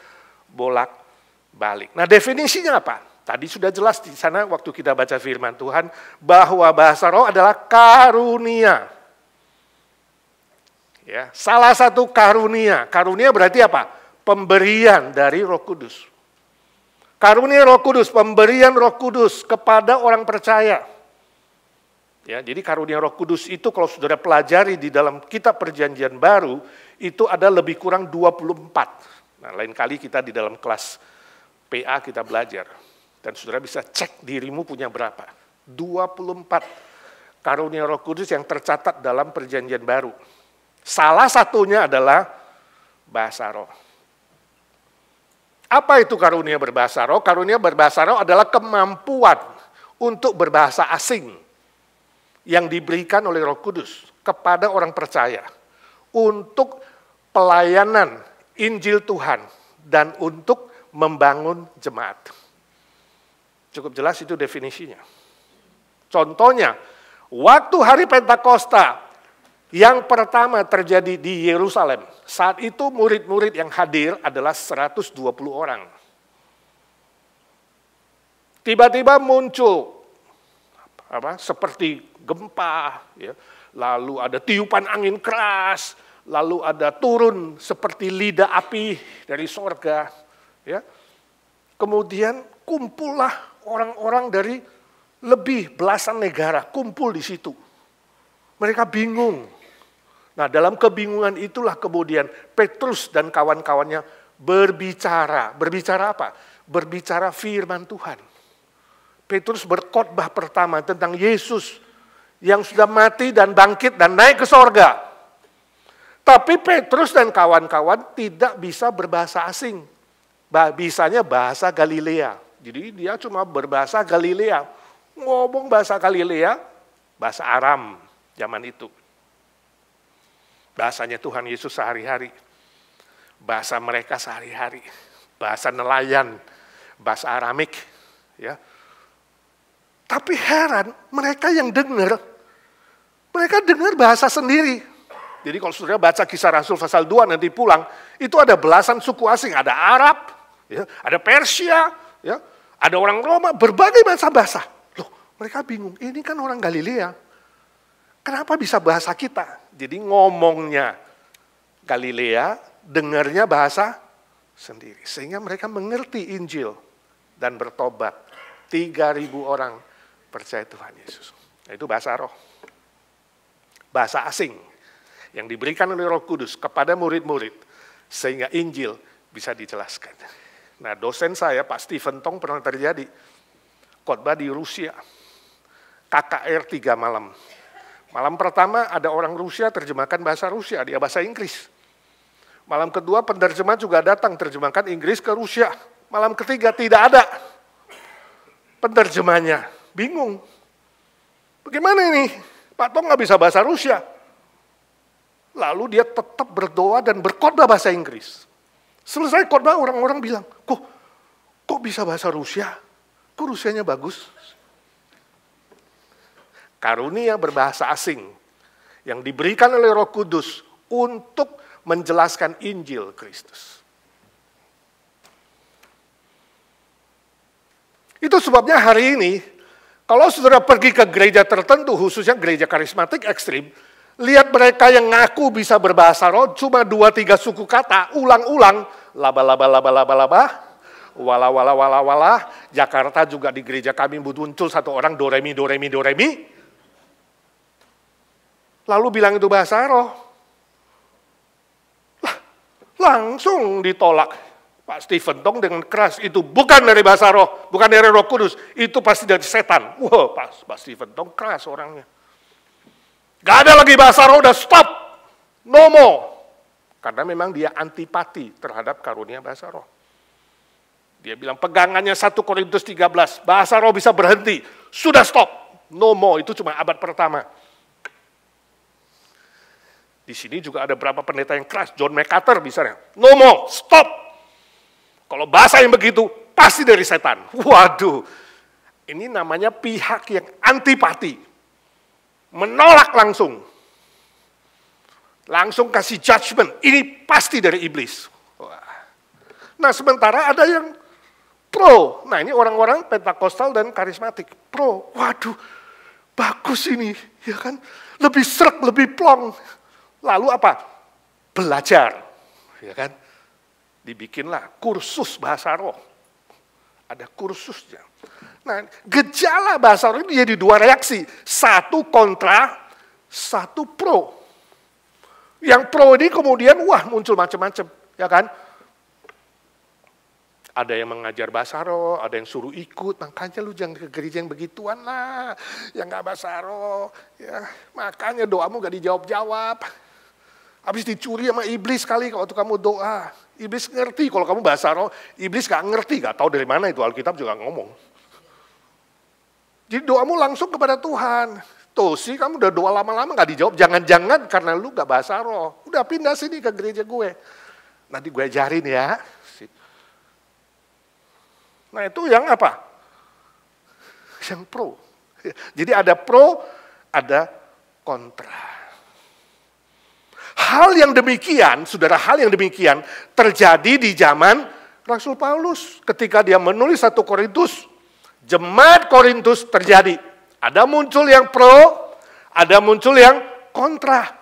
Speaker 3: bolak-balik. Nah definisinya apa? Tadi sudah jelas di sana waktu kita baca firman Tuhan bahwa bahasa roh adalah karunia. Ya, salah satu karunia. Karunia berarti apa? Pemberian dari Roh Kudus. Karunia Roh Kudus, pemberian Roh Kudus kepada orang percaya. Ya, jadi karunia Roh Kudus itu kalau saudara pelajari di dalam kitab Perjanjian Baru, itu ada lebih kurang 24. Nah, lain kali kita di dalam kelas PA kita belajar. Dan saudara bisa cek dirimu punya berapa. 24 karunia Roh Kudus yang tercatat dalam Perjanjian Baru. Salah satunya adalah bahasa roh. Apa itu karunia berbahasa roh? Karunia berbahasa roh adalah kemampuan untuk berbahasa asing yang diberikan oleh Roh Kudus kepada orang percaya untuk pelayanan Injil Tuhan dan untuk membangun jemaat. Cukup jelas itu definisinya. Contohnya, waktu hari Pentakosta yang pertama terjadi di Yerusalem, saat itu murid-murid yang hadir adalah 120 orang. Tiba-tiba muncul seperti gempa, ya. Lalu ada tiupan angin keras, lalu ada turun seperti lidah api dari sorga. Ya. Kemudian kumpullah orang-orang dari lebih belasan negara kumpul di situ. Mereka bingung. Nah, dalam kebingungan itulah kemudian Petrus dan kawan-kawannya berbicara. Berbicara apa? Berbicara firman Tuhan. Petrus berkhotbah pertama tentang Yesus yang sudah mati dan bangkit dan naik ke sorga. Tapi Petrus dan kawan-kawan tidak bisa berbahasa asing. Bisanya bahasa Galilea. Jadi dia cuma berbahasa Galilea. Ngomong bahasa Galilea, bahasa Aram zaman itu. Bahasanya Tuhan Yesus sehari-hari. Bahasa mereka sehari-hari. Bahasa nelayan, bahasa Aramik. Ya. Tapi heran, mereka yang dengar, mereka dengar bahasa sendiri. Jadi kalau saudara baca Kisah Rasul pasal 2 nanti pulang, itu ada belasan suku asing, ada Arab, ya, ada Persia, ya, ada orang Roma, berbagai macam bahasa. Loh, mereka bingung, ini kan orang Galilea, kenapa bisa bahasa kita? Jadi ngomongnya Galilea, dengarnya bahasa sendiri. Sehingga mereka mengerti Injil dan bertobat. 3.000 orang percaya Tuhan Yesus. Nah, itu bahasa roh. Bahasa asing yang diberikan oleh Roh Kudus kepada murid-murid sehingga Injil bisa dijelaskan. Nah, dosen saya Pak Stephen Tong pernah terjadi khotbah di Rusia. KKR 3 malam. Malam pertama ada orang Rusia terjemahkan bahasa Rusia, dia bahasa Inggris. Malam kedua penerjemah juga datang terjemahkan Inggris ke Rusia. Malam ketiga tidak ada penerjemahnya. Bingung. Bagaimana ini? Pak Tong nggak bisa bahasa Rusia. Lalu dia tetap berdoa dan berkhotbah bahasa Inggris. Selesai khotbah orang-orang bilang, kok bisa bahasa Rusia? Kok Rusianya bagus? Karunia berbahasa asing yang diberikan oleh Roh Kudus untuk menjelaskan Injil Kristus. Itu sebabnya hari ini, kalau saudara pergi ke gereja tertentu, khususnya gereja karismatik ekstrim, lihat mereka yang ngaku bisa berbahasa roh, cuma 2-3 suku kata, ulang-ulang, laba-laba, wala-wala. Jakarta juga di gereja kami muncul satu orang, do, re, mi. Lalu bilang itu bahasa roh. Langsung ditolak. Pak Stephen Tong dengan keras, itu bukan dari bahasa roh, bukan dari Roh Kudus, itu pasti dari setan. Wah, Pak Stephen Tong keras orangnya. Gak ada lagi bahasa roh, udah stop, no more. Karena memang dia antipati terhadap karunia bahasa roh. Dia bilang pegangannya 1 Korintus 13, bahasa roh bisa berhenti, sudah stop, no more, itu cuma abad pertama. Di sini juga ada beberapa pendeta yang keras, John MacArthur misalnya, no more, stop. Kalau bahasa yang begitu, pasti dari setan. Waduh, ini namanya pihak yang antipati. Menolak langsung. Langsung kasih judgment, ini pasti dari iblis. Nah, sementara ada yang pro. Nah, ini orang-orang Pentakosta dan karismatik. Pro, waduh, bagus ini. Ya kan? Lebih srek, lebih plong. Lalu apa? Belajar. Ya kan? Dibikinlah kursus bahasa roh. Ada kursusnya. Nah, gejala bahasa roh ini jadi dua reaksi. Satu kontra, satu pro. Yang pro ini kemudian, wah muncul macam-macam. Ya kan? Ada yang mengajar bahasa roh, ada yang suruh ikut. Makanya lu jangan ke gereja yang begituan lah. Yang gak bahasa roh. Ya, makanya doamu gak dijawab-jawab. Habis dicuri sama iblis kali waktu kamu doa. Iblis ngerti kalau kamu bahasa roh. Iblis gak ngerti, gak tahu dari mana itu Alkitab juga ngomong. Jadi doamu langsung kepada Tuhan. Tuh sih kamu udah doa lama-lama gak dijawab. Jangan-jangan karena lu gak bahasa roh. Udah pindah sini ke gereja gue. Nanti gue ajarin ya. Nah itu yang apa? Yang pro. Jadi ada pro, ada kontra. Hal yang demikian, saudara, hal yang demikian terjadi di zaman Rasul Paulus. Ketika dia menulis 1 Korintus, jemaat Korintus terjadi. Ada muncul yang pro, ada muncul yang kontra.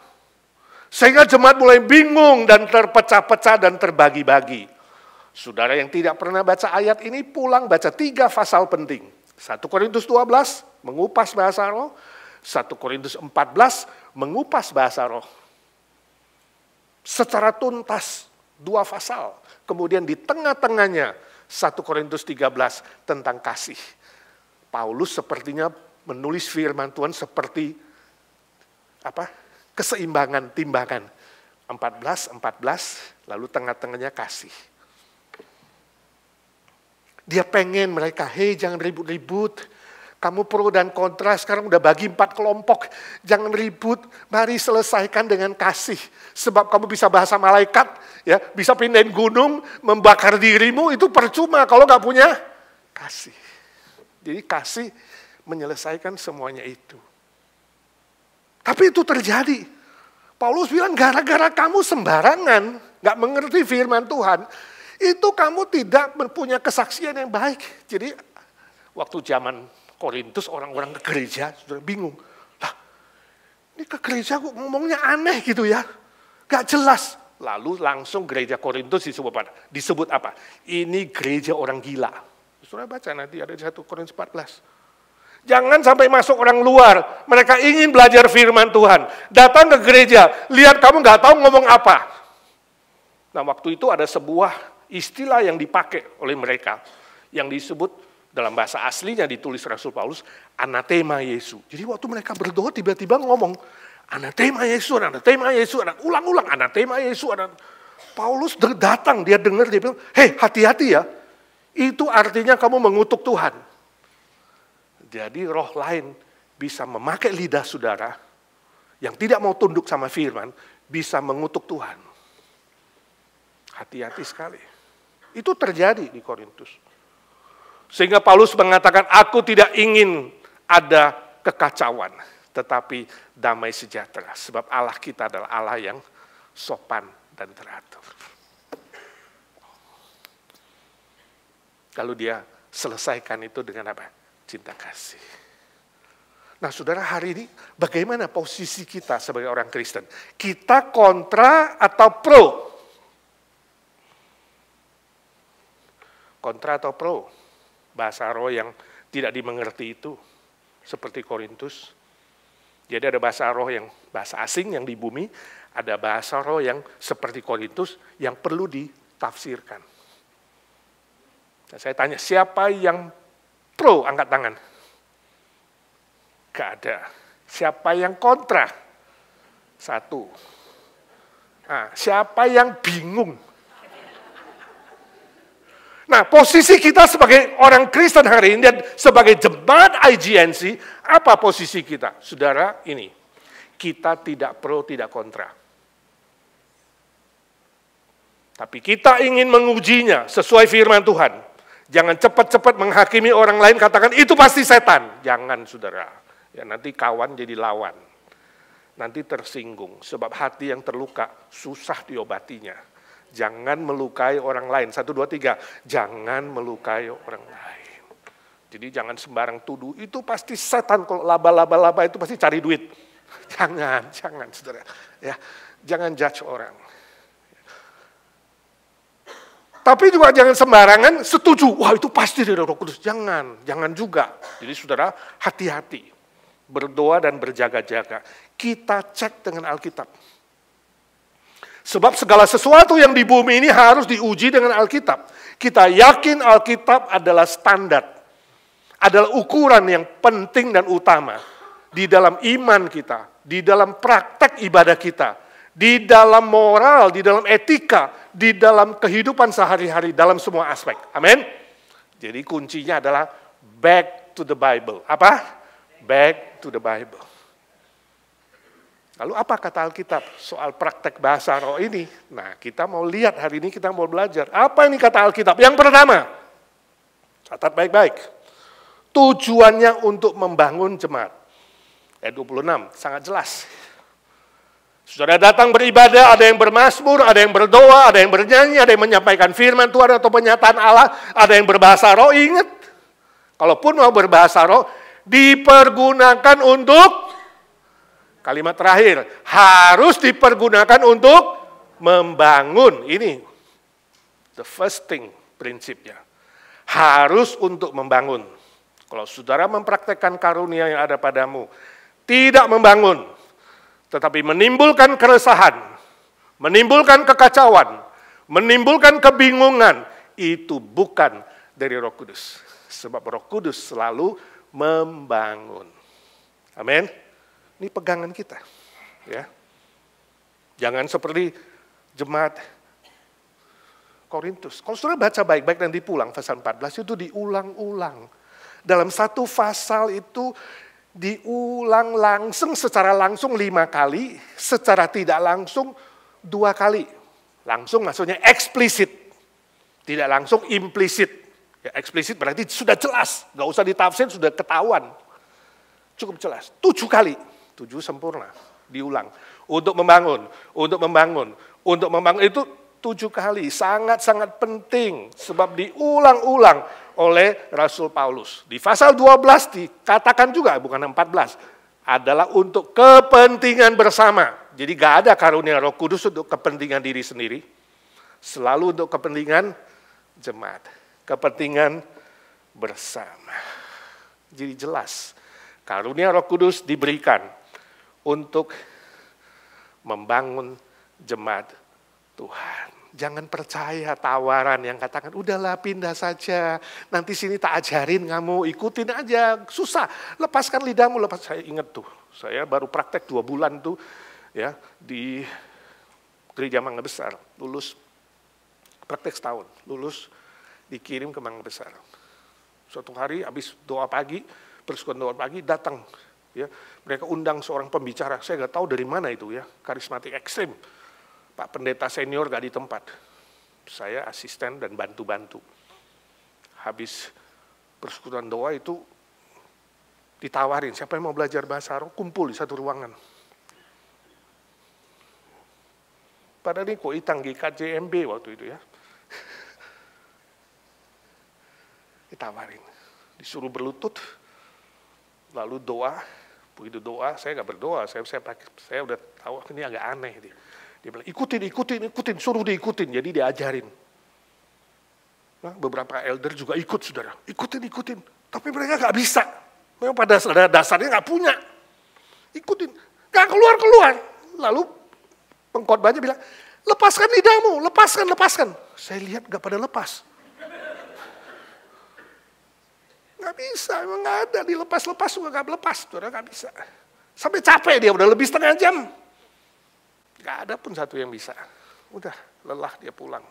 Speaker 3: Sehingga jemaat mulai bingung dan terpecah-pecah dan terbagi-bagi. Saudara yang tidak pernah baca ayat ini pulang baca 3 pasal penting. 1 Korintus 12 mengupas bahasa roh. 1 Korintus 14 mengupas bahasa roh. Secara tuntas 2 pasal. Kemudian di tengah-tengahnya 1 Korintus 13 tentang kasih. Paulus sepertinya menulis firman Tuhan seperti keseimbangan timbangan. 14, lalu tengah-tengahnya kasih. Dia pengen mereka, hei jangan ribut-ribut. Kamu pro dan kontra, sekarang udah bagi 4 kelompok. Jangan ribut, mari selesaikan dengan kasih. Sebab kamu bisa bahasa malaikat, ya, bisa pindahin gunung, membakar dirimu, itu percuma kalau gak punya kasih. Jadi kasih menyelesaikan semuanya itu. Tapi itu terjadi. Paulus bilang, gara-gara kamu sembarangan, gak mengerti firman Tuhan, itu kamu tidak mempunyai kesaksian yang baik. Jadi waktu zaman Korintus orang-orang ke gereja sudah bingung. Lah, ini ke gereja kok ngomongnya aneh gitu ya. Gak jelas. Lalu langsung gereja Korintus disebut apa? Ini gereja orang gila. Sudah baca nanti ada di 1 Korintus 14. Jangan sampai masuk orang luar. Mereka ingin belajar firman Tuhan. Datang ke gereja, lihat kamu gak tahu ngomong apa. Nah waktu itu ada sebuah istilah yang dipakai oleh mereka, yang disebut dalam bahasa aslinya ditulis Rasul Paulus, anatema Yesus. Jadi waktu mereka berdoa tiba-tiba ngomong, anatema Yesus, ulang-ulang, anatema Yesus. Paulus datang, dia dengar, dia bilang, hei hati-hati ya, itu artinya kamu mengutuk Tuhan. Jadi roh lain bisa memakai lidah saudara, yang tidak mau tunduk sama firman, bisa mengutuk Tuhan. Hati-hati sekali. Itu terjadi di Korintus. Sehingga Paulus mengatakan, aku tidak ingin ada kekacauan, tetapi damai sejahtera. Sebab Allah kita adalah Allah yang sopan dan teratur. Lalu dia selesaikan itu dengan apa? Cinta kasih. Nah saudara, hari ini bagaimana posisi kita sebagai orang Kristen? Kita kontra atau pro? Kontra atau pro, bahasa roh yang tidak dimengerti itu, seperti Korintus. Jadi ada bahasa roh yang bahasa asing yang di bumi, ada bahasa roh yang seperti Korintus yang perlu ditafsirkan. Nah, saya tanya, siapa yang pro, angkat tangan? Gak ada. Siapa yang kontra? 1. Nah, siapa yang bingung? Nah, posisi kita sebagai orang Kristen hari ini dan sebagai jemaat IGNC, apa posisi kita? Saudara, ini, kita tidak pro, tidak kontra. Tapi kita ingin mengujinya sesuai firman Tuhan. Jangan cepat-cepat menghakimi orang lain, katakan itu pasti setan. Jangan, saudara. Ya, nanti kawan jadi lawan. Nanti tersinggung, sebab hati yang terluka susah diobatinya. Jangan melukai orang lain. 1, 2, 3. Jangan melukai orang lain. Jadi jangan sembarang tuduh. Itu pasti setan. Kalau laba-laba itu pasti cari duit. Jangan saudara. Ya, jangan judge orang. Tapi juga jangan sembarangan setuju, wah itu pasti dari Roh Kudus. Jangan juga. Jadi saudara hati-hati, berdoa dan berjaga-jaga. Kita cek dengan Alkitab. Sebab segala sesuatu yang di bumi ini harus diuji dengan Alkitab. Kita yakin Alkitab adalah standar, adalah ukuran yang penting dan utama di dalam iman kita, di dalam praktek ibadah kita, di dalam moral, di dalam etika, di dalam kehidupan sehari-hari, dalam semua aspek. Amin. Jadi kuncinya adalah back to the Bible. Apa? Back to the Bible. Lalu apa kata Alkitab soal praktek bahasa roh ini? Nah, kita mau lihat hari ini, kita mau belajar. Apa ini kata Alkitab? Yang pertama, catat baik-baik. Tujuannya untuk membangun jemaat. Ayat 26, sangat jelas. Saudara datang beribadah, ada yang bermazmur, ada yang berdoa, ada yang bernyanyi, ada yang menyampaikan firman Tuhan atau penyataan Allah, ada yang berbahasa roh. Ingat, kalaupun mau berbahasa roh, dipergunakan untuk, kalimat terakhir, harus dipergunakan untuk membangun. Ini the first thing, prinsipnya. Harus untuk membangun. Kalau saudara mempraktekkan karunia yang ada padamu, tidak membangun, tetapi menimbulkan keresahan, menimbulkan kekacauan, menimbulkan kebingungan, itu bukan dari Roh Kudus. Sebab Roh Kudus selalu membangun. Amin. Ini pegangan kita. Ya. Jangan seperti jemaat Korintus. Kalau saudara baca baik-baik dan dipulang, pasal 14 itu diulang-ulang. Dalam satu pasal itu diulang langsung, secara langsung 5 kali, secara tidak langsung 2 kali. Langsung maksudnya eksplisit, tidak langsung implisit. Ya, eksplisit berarti sudah jelas, nggak usah ditafsir, sudah ketahuan. Cukup jelas, 7 kali, 7 sempurna, diulang. Untuk membangun, untuk membangun, untuk membangun itu 7 kali, sangat-sangat penting, sebab diulang-ulang oleh Rasul Paulus. Di pasal 12 dikatakan juga, bukan 14, adalah untuk kepentingan bersama. Jadi gak ada karunia Roh Kudus untuk kepentingan diri sendiri, selalu untuk kepentingan jemaat, kepentingan bersama. Jadi jelas, karunia Roh Kudus diberikan untuk membangun jemaat Tuhan. Jangan percaya tawaran yang katakan, udahlah pindah saja, nanti sini tak ajarin kamu, ikutin aja, susah, lepaskan lidahmu, lepas. Saya ingat tuh, saya baru praktek 2 bulan tuh, ya di gereja Mangga Besar, lulus, praktek setahun, lulus, dikirim ke Mangga Besar. Suatu hari habis doa pagi, persekutuan doa pagi, datang, ya mereka undang seorang pembicara, saya nggak tahu dari mana itu ya, karismatik ekstrim. Pak Pendeta senior gak di tempat, saya asisten dan bantu-bantu. Habis persekutuan doa itu ditawarin, siapa yang mau belajar bahasa roh, kumpul di satu ruangan. Padahal ini kok itang GKJMB waktu itu ya. Ditawarin, disuruh berlutut, lalu doa, begitu doa, saya gak berdoa, saya udah tahu ini agak aneh. Dia bilang, ikutin, suruh diikutin, jadi diajarin. Nah, beberapa elder juga ikut, saudara. Ikutin. Tapi mereka nggak bisa. Memang pada dasarnya nggak punya. Ikutin, nggak keluar. Lalu pengkhotbahnya bilang, lepaskan lidahmu, lepaskan. Saya lihat nggak pada lepas. Nggak bisa, emang nggak ada. Dilepas juga nggak lepas, saudara nggak bisa. Sampai capek dia, udah lebih setengah jam. Gak ada pun satu yang bisa. Udah lelah dia pulang.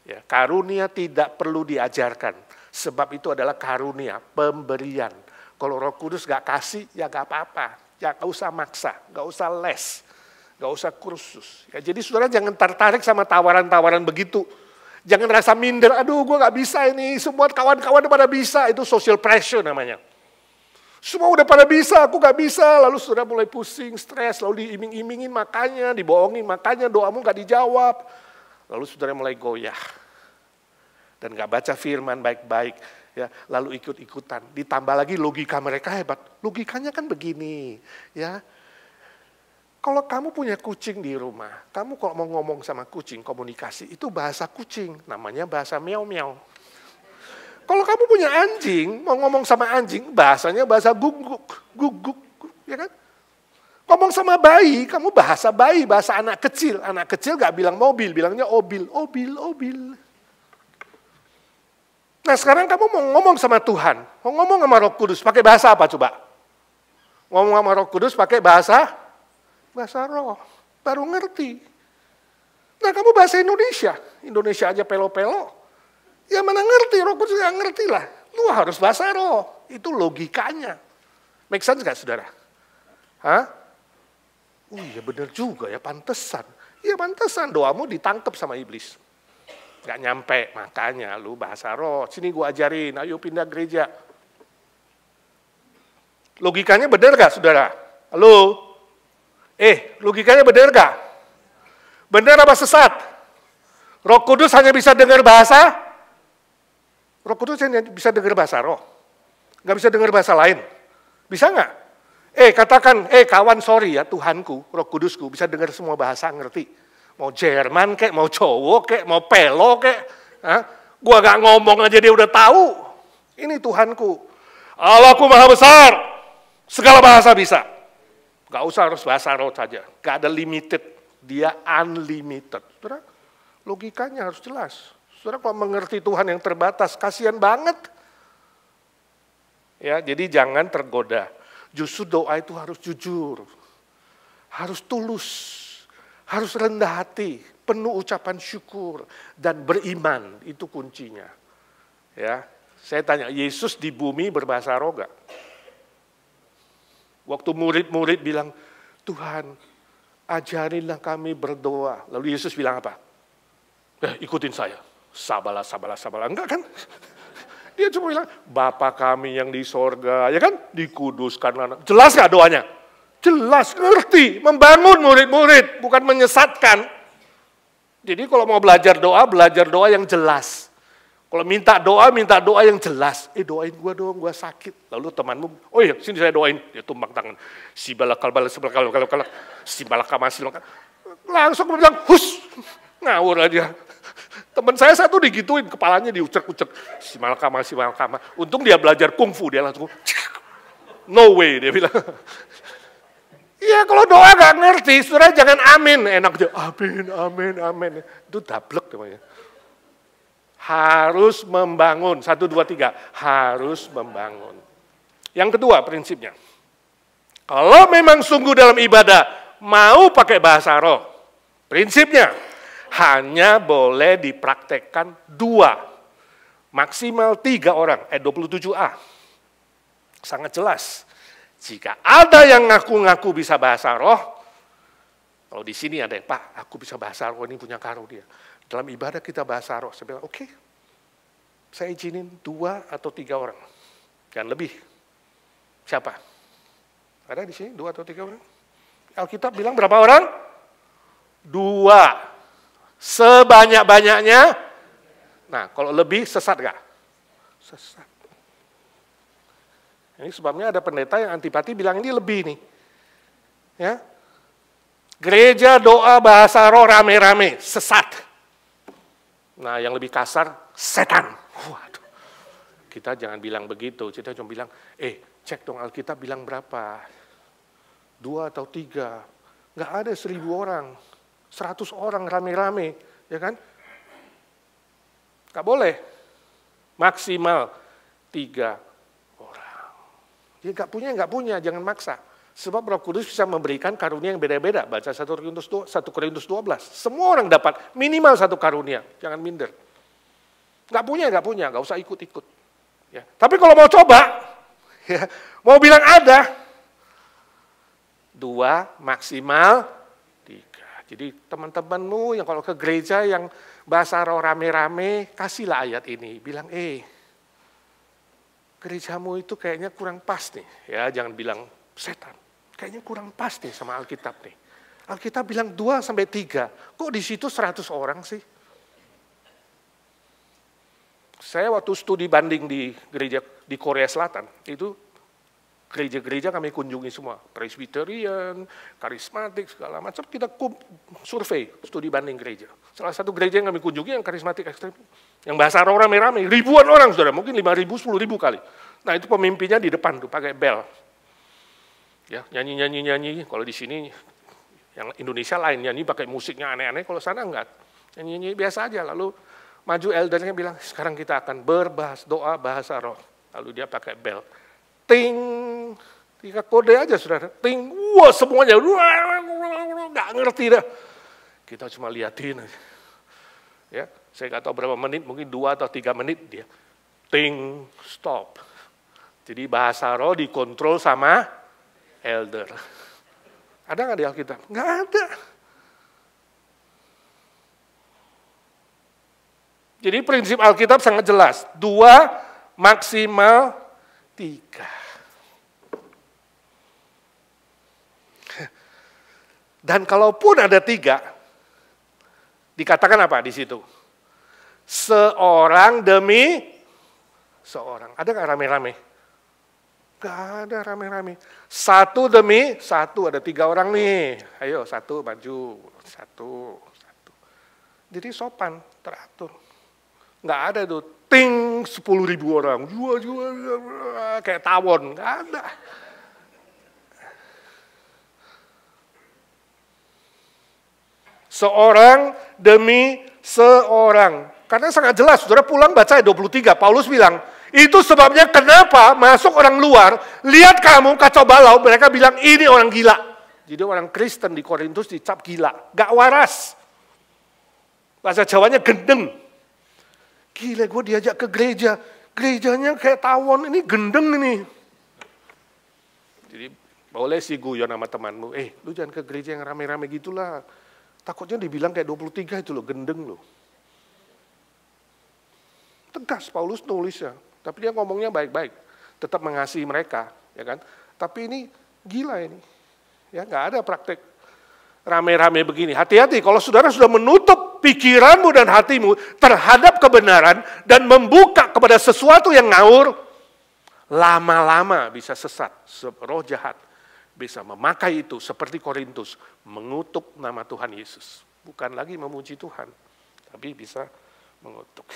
Speaker 3: Ya, karunia tidak perlu diajarkan. Sebab itu adalah karunia, pemberian. Kalau Roh Kudus gak kasih, ya gak apa-apa. Ya gak usah maksa, gak usah les, gak usah kursus. Ya, jadi saudara jangan tertarik sama tawaran-tawaran begitu. Jangan rasa minder, aduh gue gak bisa ini, semua kawan-kawan pada bisa. Itu social pressure namanya. Semua udah pada bisa, aku gak bisa. Lalu saudara mulai pusing, stres, lalu diiming-imingin makanya, dibohongin makanya, doamu gak dijawab. Lalu saudara mulai goyah. Dan gak baca firman baik-baik. Ya, lalu ikut-ikutan. Ditambah lagi logika mereka hebat. Logikanya kan begini. Ya, Kalau kamu punya kucing di rumah, kamu kalau mau ngomong sama kucing, komunikasi, itu bahasa kucing, namanya bahasa meow-meow. Kalau kamu punya anjing, mau ngomong sama anjing, bahasanya bahasa guguk, ya kan? Ngomong sama bayi, kamu bahasa bayi, bahasa anak kecil. Anak kecil gak bilang mobil, bilangnya obil. Nah sekarang kamu mau ngomong sama Tuhan, mau ngomong sama Roh Kudus, pakai bahasa apa coba? Ngomong sama Roh Kudus pakai bahasa roh, baru ngerti. Nah kamu bahasa Indonesia aja pelo-pelo, ya mana ngerti, Roh Kudus gak ngerti lah. Lu harus bahasa roh, itu logikanya. Make sense gak saudara? Hah? Oh iya benar juga ya, pantesan. Iya pantesan, doamu ditangkap sama iblis. Gak nyampe, makanya lu bahasa roh. Sini gua ajarin, ayo pindah gereja. Logikanya benar gak saudara? Halo? Logikanya benar gak? Benar apa sesat? Roh Kudus hanya bisa dengar bahasa? Roh Kudus hanya bisa dengar bahasa roh. Gak bisa dengar bahasa lain. Bisa gak? Katakan, kawan sorry ya Tuhanku, Roh Kudusku bisa dengar semua bahasa, ngerti. Mau Jerman kek, mau Jawa kek, mau Pelo kek. Gua gak ngomong aja dia udah tahu. Ini Tuhanku. Allahku maha besar, segala bahasa bisa. Gak usah harus bahasa roh saja, gak ada limited, dia unlimited. Saudara, logikanya harus jelas. Saudara kalau mengerti Tuhan yang terbatas, kasihan banget. Ya, jadi jangan tergoda. Justru doa itu harus jujur, harus tulus, harus rendah hati, penuh ucapan syukur, dan beriman, itu kuncinya. Ya, saya tanya, Yesus di bumi berbahasa roh gak? Waktu murid-murid bilang, Tuhan, ajarinlah kami berdoa. Lalu Yesus bilang apa? Ikutin saya, sabalah. Enggak kan? Dia cuma bilang, Bapa kami yang di sorga, ya kan? Dikuduskan. Jelas gak doanya? Jelas, ngerti. Membangun murid-murid, bukan menyesatkan. Jadi kalau mau belajar doa yang jelas. Kalau minta doa yang jelas. Doain gua dong, gua sakit. Lalu temanmu, oh iya, sini saya doain. Dia tumbang tangan. Langsung bilang, hus, ngawur aja. Teman saya satu digituin, kepalanya diucek-ucek. Si Malakama. Untung dia belajar kungfu, dia langsung, no way, dia bilang. Iya kalau doa gak ngerti, saudara jangan amin. Enak aja, amin. Itu dablek namanya. Harus membangun, 1, 2, 3, harus membangun. Yang kedua prinsipnya, kalau memang sungguh dalam ibadah, mau pakai bahasa roh, prinsipnya, hanya boleh dipraktekkan 2, maksimal 3 orang, 27a. Sangat jelas. Jika ada yang ngaku-ngaku bisa bahasa roh, kalau di sini ada yang, Pak, aku bisa bahasa roh, ini punya karunia. Dalam ibadah kita bahasa roh. Saya bilang, oke, saya izinin 2 atau 3 orang. Jangan lebih. Siapa? Ada di sini 2 atau 3 orang? Alkitab bilang berapa orang? 2. Sebanyak-banyaknya. Nah, kalau lebih sesat gak? Sesat. Ini sebabnya ada pendeta yang antipati bilang ini lebih nih. Ya. Gereja doa bahasa roh rame-rame, sesat. Nah, yang lebih kasar, setan. Waduh. Kita jangan bilang begitu, kita cuma bilang, cek dong Alkitab bilang berapa? 2 atau 3. Nggak ada 1000 orang. 100 orang rame-rame, ya kan? Nggak boleh. Maksimal 3 orang. Dia nggak punya, jangan maksa. Sebab Roh Kudus bisa memberikan karunia yang beda-beda. Baca 1 Korintus 12. Semua orang dapat minimal 1 karunia, jangan minder. Nggak punya, nggak usah ikut-ikut. Ya. Tapi kalau mau coba, ya, mau bilang ada, 2 maksimal 3. Jadi teman-temanmu yang kalau ke gereja yang bahasa roh rame-rame, kasihlah ayat ini. Bilang, gerejamu itu kayaknya kurang pas nih. Ya, jangan bilang setan. Kayaknya kurang pas nih sama Alkitab nih. Alkitab bilang 2 sampai 3. Kok di situ 100 orang sih? Saya waktu studi banding di gereja di Korea Selatan, itu Gereja-gereja kami kunjungi semua, Presbyterian, karismatik, segala macam. Kita survei, studi banding gereja. Salah satu gereja yang kami kunjungi yang karismatik ekstrem, yang bahasa roh rame-rame, ribuan orang saudara, mungkin 5.000, 10.000 kali. Nah itu pemimpinnya di depan tuh, pakai bel. Ya, nyanyi, kalau di sini yang Indonesia lain, nyanyi pakai musiknya aneh-aneh, kalau sana enggak. Nyanyi biasa aja, lalu maju eldernya bilang, sekarang kita akan doa bahasa roh. Lalu dia pakai bel. Ting, 3 kode aja saudara, ting, wah semuanya, nggak ngerti dah. Kita cuma liatin aja. Ya, saya nggak tahu berapa menit, mungkin 2 atau 3 menit dia, ting, stop. Jadi bahasa roh dikontrol sama elder. Ada nggak di Alkitab? Nggak ada. Jadi prinsip Alkitab sangat jelas, 2 maksimal 3. Dan kalaupun ada 3, dikatakan apa di situ? Seorang demi seorang. Ada nggak rame-rame? Nggak ada rame-rame. 1 demi 1, ada 3 orang nih. Ayo 1 maju, 1. Jadi sopan, teratur. Nggak ada tuh, ting 10.000 orang. Kayak tawon, nggak ada. Seorang demi seorang. Karena sangat jelas, saudara pulang baca ayat 23, Paulus bilang, itu sebabnya kenapa masuk orang luar, lihat kamu kacau balau, mereka bilang ini orang gila. Jadi orang Kristen di Korintus dicap gila, gak waras. Bahasa Jawanya gendeng. Gila gue diajak ke gereja, gerejanya kayak tawon, ini gendeng ini. Jadi boleh sih guyon sama temanmu, lu jangan ke gereja yang rame-rame gitulah. Takutnya dibilang kayak 23 itu loh, gendeng loh. Tegas Paulus nulisnya, tapi dia ngomongnya baik-baik. Tetap mengasihi mereka, ya kan. Tapi ini gila ini. Ya, nggak ada praktek rame-rame begini. Hati-hati kalau saudara sudah menutup pikiranmu dan hatimu terhadap kebenaran dan membuka kepada sesuatu yang ngawur, lama-lama bisa sesat, roh jahat. Bisa memakai itu seperti Korintus, mengutuk nama Tuhan Yesus. Bukan lagi memuji Tuhan, tapi bisa mengutuk.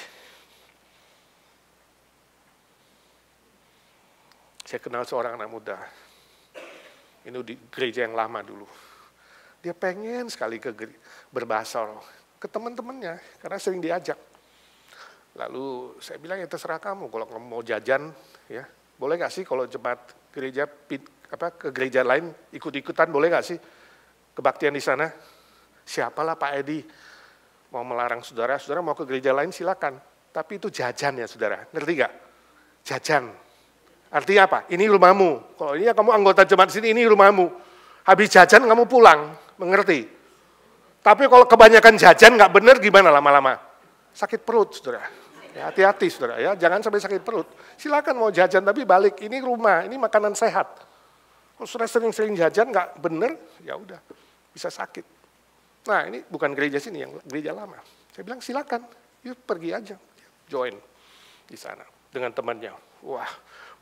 Speaker 3: Saya kenal seorang anak muda, ini di gereja yang lama dulu. Dia pengen sekali berbahasa roh, ke teman-temannya, karena sering diajak. Lalu saya bilang, ya terserah kamu, kalau kamu mau jajan, ya boleh gak sih kalau jemaat gereja ke gereja lain ikut-ikutan, boleh gak sih kebaktian di sana? Siapalah Pak Edi mau melarang saudara mau ke gereja lain silakan. Tapi itu jajan ya saudara, ngerti gak? Jajan. Artinya apa? Ini rumahmu. Kalau ini kamu anggota jemaat sini, ini rumahmu. Habis jajan kamu pulang, mengerti? Tapi kalau kebanyakan jajan gak bener gimana lama-lama? Sakit perut saudara. Ya, hati-hati saudara ya, jangan sampai sakit perut. Silakan mau jajan tapi balik, ini rumah, ini makanan sehat. Kalau sudah sering-sering jajan nggak bener, ya udah bisa sakit. Nah ini bukan gereja sini, yang gereja lama. Saya bilang silakan, yuk pergi aja, join di sana dengan temannya. Wah,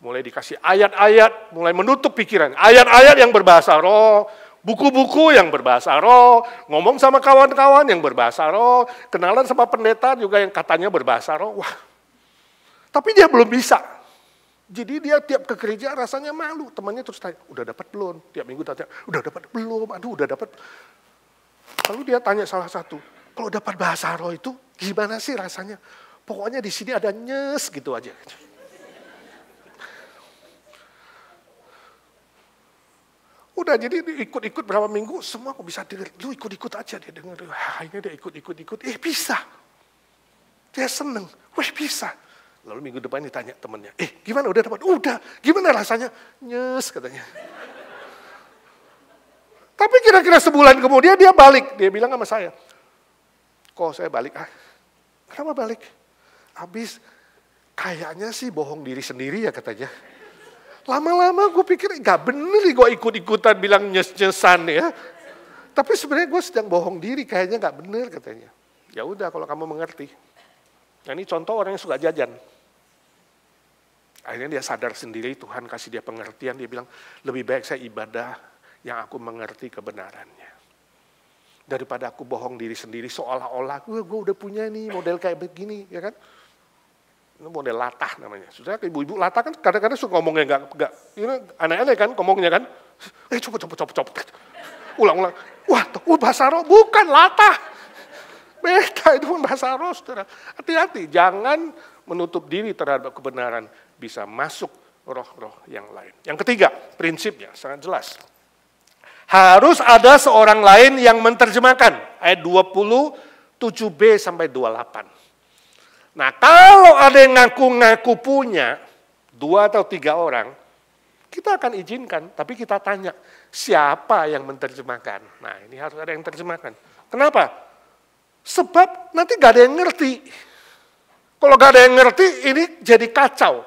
Speaker 3: mulai dikasih ayat-ayat, mulai menutup pikiran. Ayat-ayat yang berbahasa roh, buku-buku yang berbahasa roh, ngomong sama kawan-kawan yang berbahasa roh, kenalan sama pendeta juga yang katanya berbahasa roh. Wah, tapi dia belum bisa. Jadi dia tiap ke gereja rasanya malu. Temannya terus tanya, udah dapat belum? Tiap minggu tanya, udah dapat belum? Aduh, udah dapat. Lalu dia tanya salah satu, kalau dapat bahasa roh itu gimana sih rasanya? Pokoknya di sini ada nyes gitu aja. Udah jadi ikut-ikut berapa minggu, semua aku bisa dengar. Lu ikut-ikut aja, dia dengar. Akhirnya dia ikut-ikut. Bisa. Dia seneng, bisa. Lalu minggu depan ditanya temannya, gimana udah dapat? Udah, gimana rasanya? Nyes katanya. Tapi kira-kira sebulan kemudian dia balik, dia bilang sama saya, kok saya balik? Kenapa balik? Habis kayaknya sih bohong diri sendiri ya katanya. Lama-lama gue pikir gak bener gue ikut-ikutan bilang nyes-nyesan ya. Tapi sebenarnya gue sedang bohong diri, kayaknya gak bener katanya. Ya udah kalau kamu mengerti. Nah ini contoh orang yang suka jajan. Akhirnya dia sadar sendiri, Tuhan kasih dia pengertian, dia bilang, lebih baik saya ibadah yang aku mengerti kebenarannya. Daripada aku bohong diri sendiri, seolah-olah gue udah punya nih model kayak begini, ya kan? Ini model latah namanya. Sudah ibu-ibu latah kan kadang-kadang suka ngomongnya enggak ini aneh-aneh kan ngomongnya kan. Coba. Ulang-ulang. Wah, bahasa roh bukan latah. Beda itu pun bahasa roh, saudara. Hati-hati, jangan menutup diri terhadap kebenaran, bisa masuk roh-roh yang lain. Yang ketiga, prinsipnya sangat jelas. Harus ada seorang lain yang menerjemahkan. Ayat 27b sampai 28. Nah, kalau ada yang ngaku-ngaku punya 2 atau 3 orang, kita akan izinkan, tapi kita tanya, siapa yang menerjemahkan? Nah, ini harus ada yang menerjemahkan. Kenapa? Sebab nanti gak ada yang ngerti. Kalau gak ada yang ngerti, ini jadi kacau.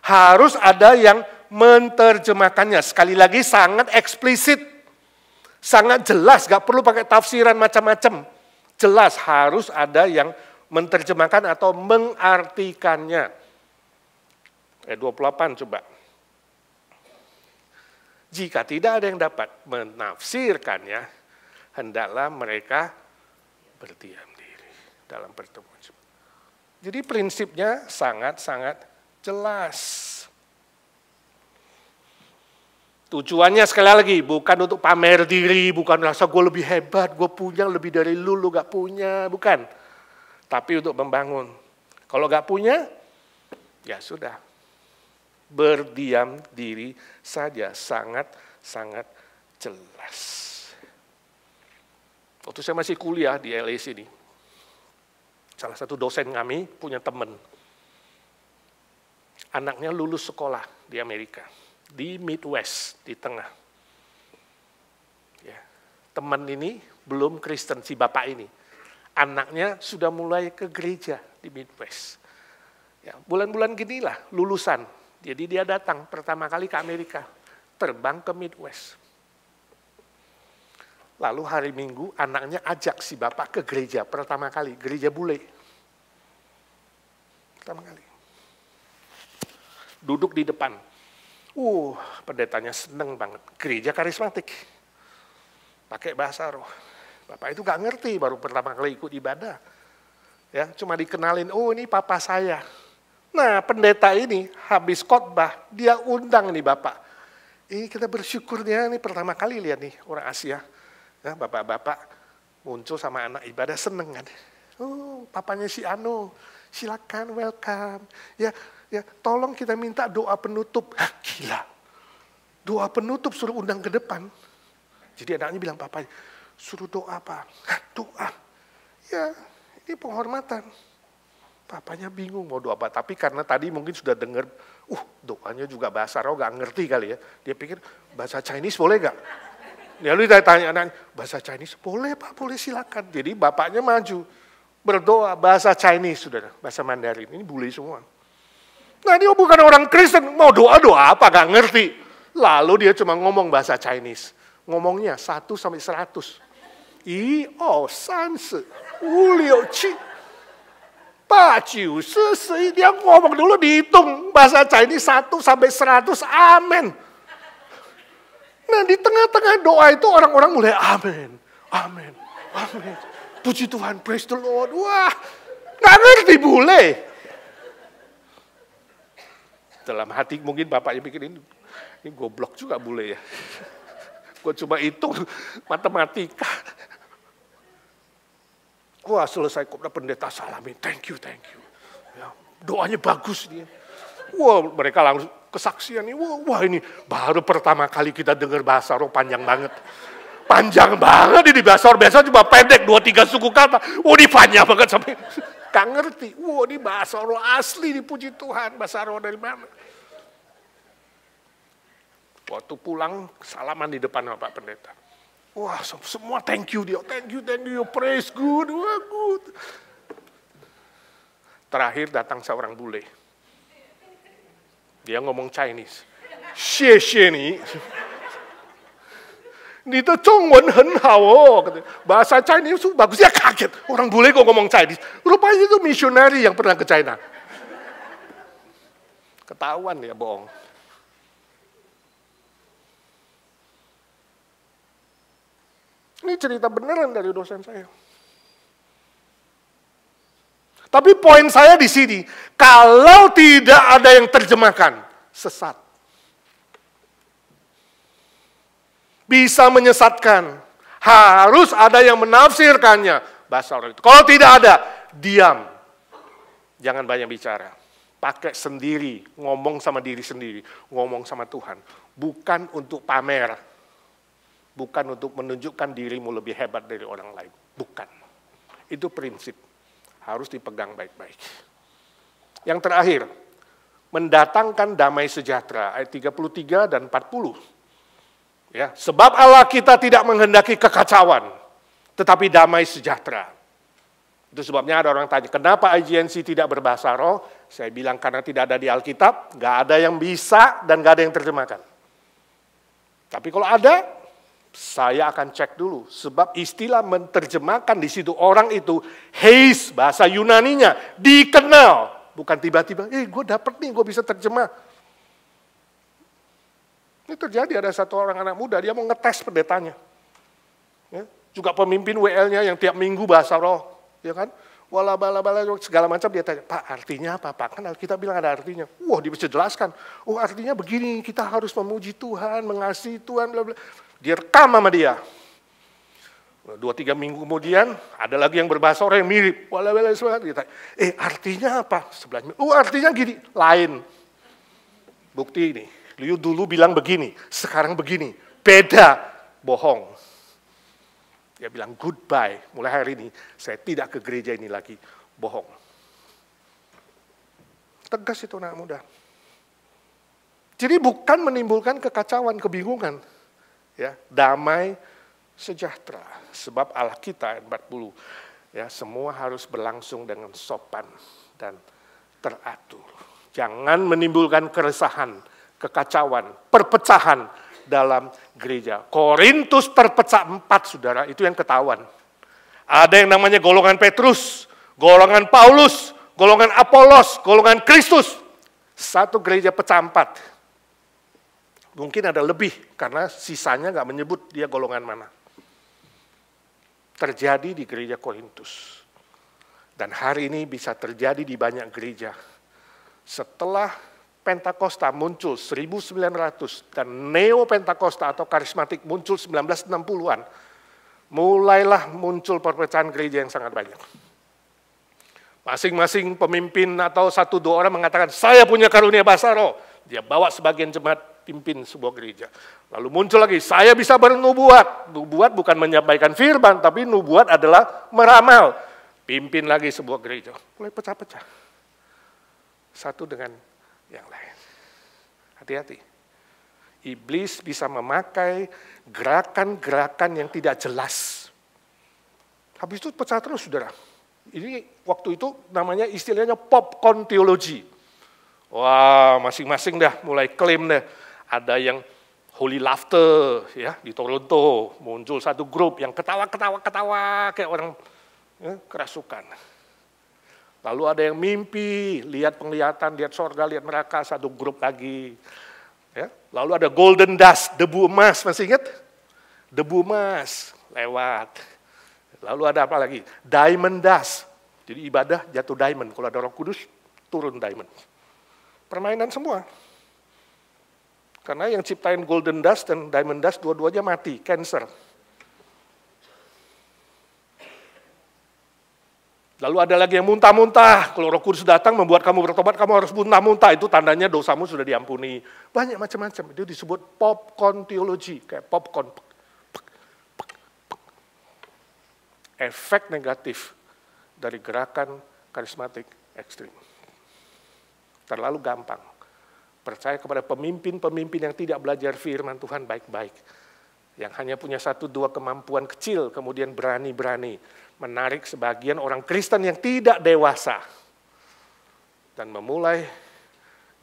Speaker 3: Harus ada yang menerjemahkannya. Sekali lagi sangat eksplisit, sangat jelas, gak perlu pakai tafsiran macam-macam. Jelas harus ada yang menerjemahkan atau mengartikannya. Ayat 28 coba. Jika tidak ada yang dapat menafsirkannya, hendaklah mereka berdiam diri dalam pertemuan. Jadi prinsipnya sangat-sangat jelas. Tujuannya sekali lagi bukan untuk pamer diri, bukan rasa gue lebih hebat, gue punya lebih dari lu gak punya, bukan. Tapi untuk membangun. Kalau gak punya, ya sudah. Berdiam diri saja, sangat-sangat jelas. Waktu saya masih kuliah di LA sini, salah satu dosen kami punya teman. Anaknya lulus sekolah di Amerika, di Midwest, di tengah. Ya, teman ini belum Kristen, si bapak ini. Anaknya sudah mulai ke gereja di Midwest. Ya, bulan-bulan ginilah lulusan. Jadi dia datang pertama kali ke Amerika, terbang ke Midwest. Lalu hari Minggu anaknya ajak si bapak ke gereja pertama kali, gereja bule. Pertama kali. Duduk di depan. Pendetanya seneng banget. Gereja karismatik. Pakai bahasa roh. Bapak itu gak ngerti, baru pertama kali ikut ibadah. Ya, cuma dikenalin, ini papa saya. Nah, pendeta ini habis khotbah, dia undang nih bapak. Ini kita bersyukurnya nih pertama kali lihat nih orang Asia. Ya, bapak-bapak muncul sama anak ibadah, seneng kan. Papanya si Ano, silakan welcome. Ya, tolong kita minta doa penutup. Gila. Doa penutup suruh undang ke depan. Jadi anaknya bilang papanya, suruh doa apa? Doa. Ya, ini penghormatan. Papanya bingung mau doa apa. Tapi karena tadi mungkin sudah dengar, doanya juga bahasa roh, gak ngerti kali ya. Dia pikir, bahasa Chinese boleh gak? Lalu dia tanya anaknya, bahasa Chinese? Boleh Pak, boleh silakan. Jadi bapaknya maju, berdoa bahasa Chinese, saudara, bahasa Mandarin. Ini bule semua. Nah dia bukan orang Kristen, mau doa-doa apa, gak ngerti. Lalu dia cuma ngomong bahasa Chinese. Ngomongnya 1 sampai 100. 1, 2, 3, 4, 5, 6, 7, 8, 9, 10. Dia ngomong dulu dihitung bahasa Chinese 1 sampai 100. Amin. Nah di tengah-tengah doa itu orang-orang mulai amin. Amin. Amin. Puji Tuhan, praise the Lord. Wah, gak ngerti bule. Dalam hati mungkin bapaknya pikir ini goblok juga bule ya. Gue coba hitung matematika. Wah selesai khotbah pendeta salamin, thank you. Ya, doanya bagus dia. Wah mereka langsung kesaksian nih, wah ini baru pertama kali kita dengar bahasa roh panjang banget. Panjang banget ini bahasa roh, biasa cuma pendek 2-3 suku kata. Ini panjang banget sampai gak ngerti. Ini bahasa roh asli, dipuji Tuhan, bahasa roh dari mana. Waktu pulang salaman di depan Bapak Pendeta. Wah, semua thank you dia, thank you, praise good, wah good. Terakhir datang seorang bule. Dia ngomong Chinese. Xie ni. Ni de zhongwen hen hao. Bahasa Chinese itu bagus, dia kaget. Orang bule kok ngomong Chinese. Rupanya itu misionari yang pernah ke China. Ketahuan dia bohong. Ini cerita beneran dari dosen saya. Tapi poin saya di sini, kalau tidak ada yang terjemahkan, sesat. Bisa menyesatkan. Harus ada yang menafsirkannya. Bahasa orang itu. Kalau tidak ada, diam. Jangan banyak bicara. Pakai sendiri, ngomong sama diri sendiri, ngomong sama Tuhan. Bukan untuk pamer. Bukan untuk menunjukkan dirimu lebih hebat dari orang lain. Bukan. Itu prinsip. Harus dipegang baik-baik. Yang terakhir, mendatangkan damai sejahtera. Ayat 33 dan 40. Ya, sebab Allah kita tidak menghendaki kekacauan, tetapi damai sejahtera. Itu sebabnya ada orang tanya, kenapa IGNC tidak berbahasa roh? Saya bilang karena tidak ada di Alkitab, nggak ada yang bisa dan nggak ada yang terjemahkan. Tapi kalau ada, saya akan cek dulu, sebab istilah menerjemahkan di situ orang itu heis, bahasa Yunaninya dikenal, bukan tiba-tiba, gue dapet nih, gue bisa terjemah. Ini terjadi, ada satu orang anak muda, dia mau ngetes pendetanya. Ya, juga pemimpin WL-nya yang tiap minggu bahasa roh, ya kan? Wala-bala-bala segala macam dia tanya, Pak artinya apa Pak? Kan Alkitab bilang ada artinya. Wah dia bisa jelaskan, oh artinya begini, kita harus memuji Tuhan, mengasihi Tuhan, bla bla. Dia rekam sama dia. 2-3 minggu kemudian, ada lagi yang berbahasa orang yang mirip. Wala-bala dia tanya, artinya apa? Sebelahnya, artinya gini, lain. Bukti ini, lu dulu bilang begini, sekarang begini. Beda, bohong. Dia bilang goodbye, mulai hari ini saya tidak ke gereja ini lagi, bohong. Tegas itu anak muda. Jadi bukan menimbulkan kekacauan, kebingungan. Ya, damai sejahtera. Sebab Allah kita, ayat 40, ya, semua harus berlangsung dengan sopan dan teratur. Jangan menimbulkan keresahan, kekacauan, perpecahan dalam gereja. Korintus terpecah 4, saudara, itu yang ketahuan. Ada yang namanya golongan Petrus, golongan Paulus, golongan Apolos, golongan Kristus. Satu gereja pecah 4. Mungkin ada lebih, karena sisanya nggak menyebut dia golongan mana. Terjadi di gereja Korintus. Dan hari ini bisa terjadi di banyak gereja. Setelah Pentakosta muncul 1900 dan Neo-Pentakosta atau karismatik muncul 1960-an, mulailah muncul perpecahan gereja yang sangat banyak. Masing-masing pemimpin atau 1-2 orang mengatakan, saya punya karunia bahasa roh. Dia bawa sebagian jemaat pimpin sebuah gereja. Lalu muncul lagi, saya bisa bernubuat. Nubuat bukan menyampaikan firman, tapi nubuat adalah meramal. Pimpin lagi sebuah gereja. Mulai pecah-pecah. Satu dengan yang lain. Hati-hati. Iblis bisa memakai gerakan-gerakan yang tidak jelas. Habis itu pecah terus, saudara. Ini waktu itu namanya istilahnya popcorn theology. Wah, masing-masing dah mulai klaim deh. Ada yang holy laughter ya di Toronto, muncul satu grup yang ketawa kayak orang kerasukan. Lalu ada yang mimpi, lihat penglihatan, lihat sorga, lihat neraka, satu grup lagi. Ya. Lalu ada golden dust, debu emas, masih ingat? Debu emas lewat. Lalu ada apa lagi? Diamond dust. Jadi ibadah jatuh diamond, kalau ada Roh Kudus turun diamond. Permainan semua. Karena yang ciptain golden dust dan diamond dust dua-duanya mati, cancer. Lalu ada lagi yang muntah-muntah. Kalau Roh Kudus datang membuat kamu bertobat, kamu harus muntah-muntah. Itu tandanya dosamu sudah diampuni. Banyak macam-macam. Itu disebut popcorn theology. Kayak popcorn. Efek negatif dari gerakan karismatik ekstrim. Terlalu gampang. Percaya kepada pemimpin-pemimpin yang tidak belajar firman Tuhan baik-baik. Yang hanya punya 1-2 kemampuan kecil, kemudian berani-berani menarik sebagian orang Kristen yang tidak dewasa. Dan memulai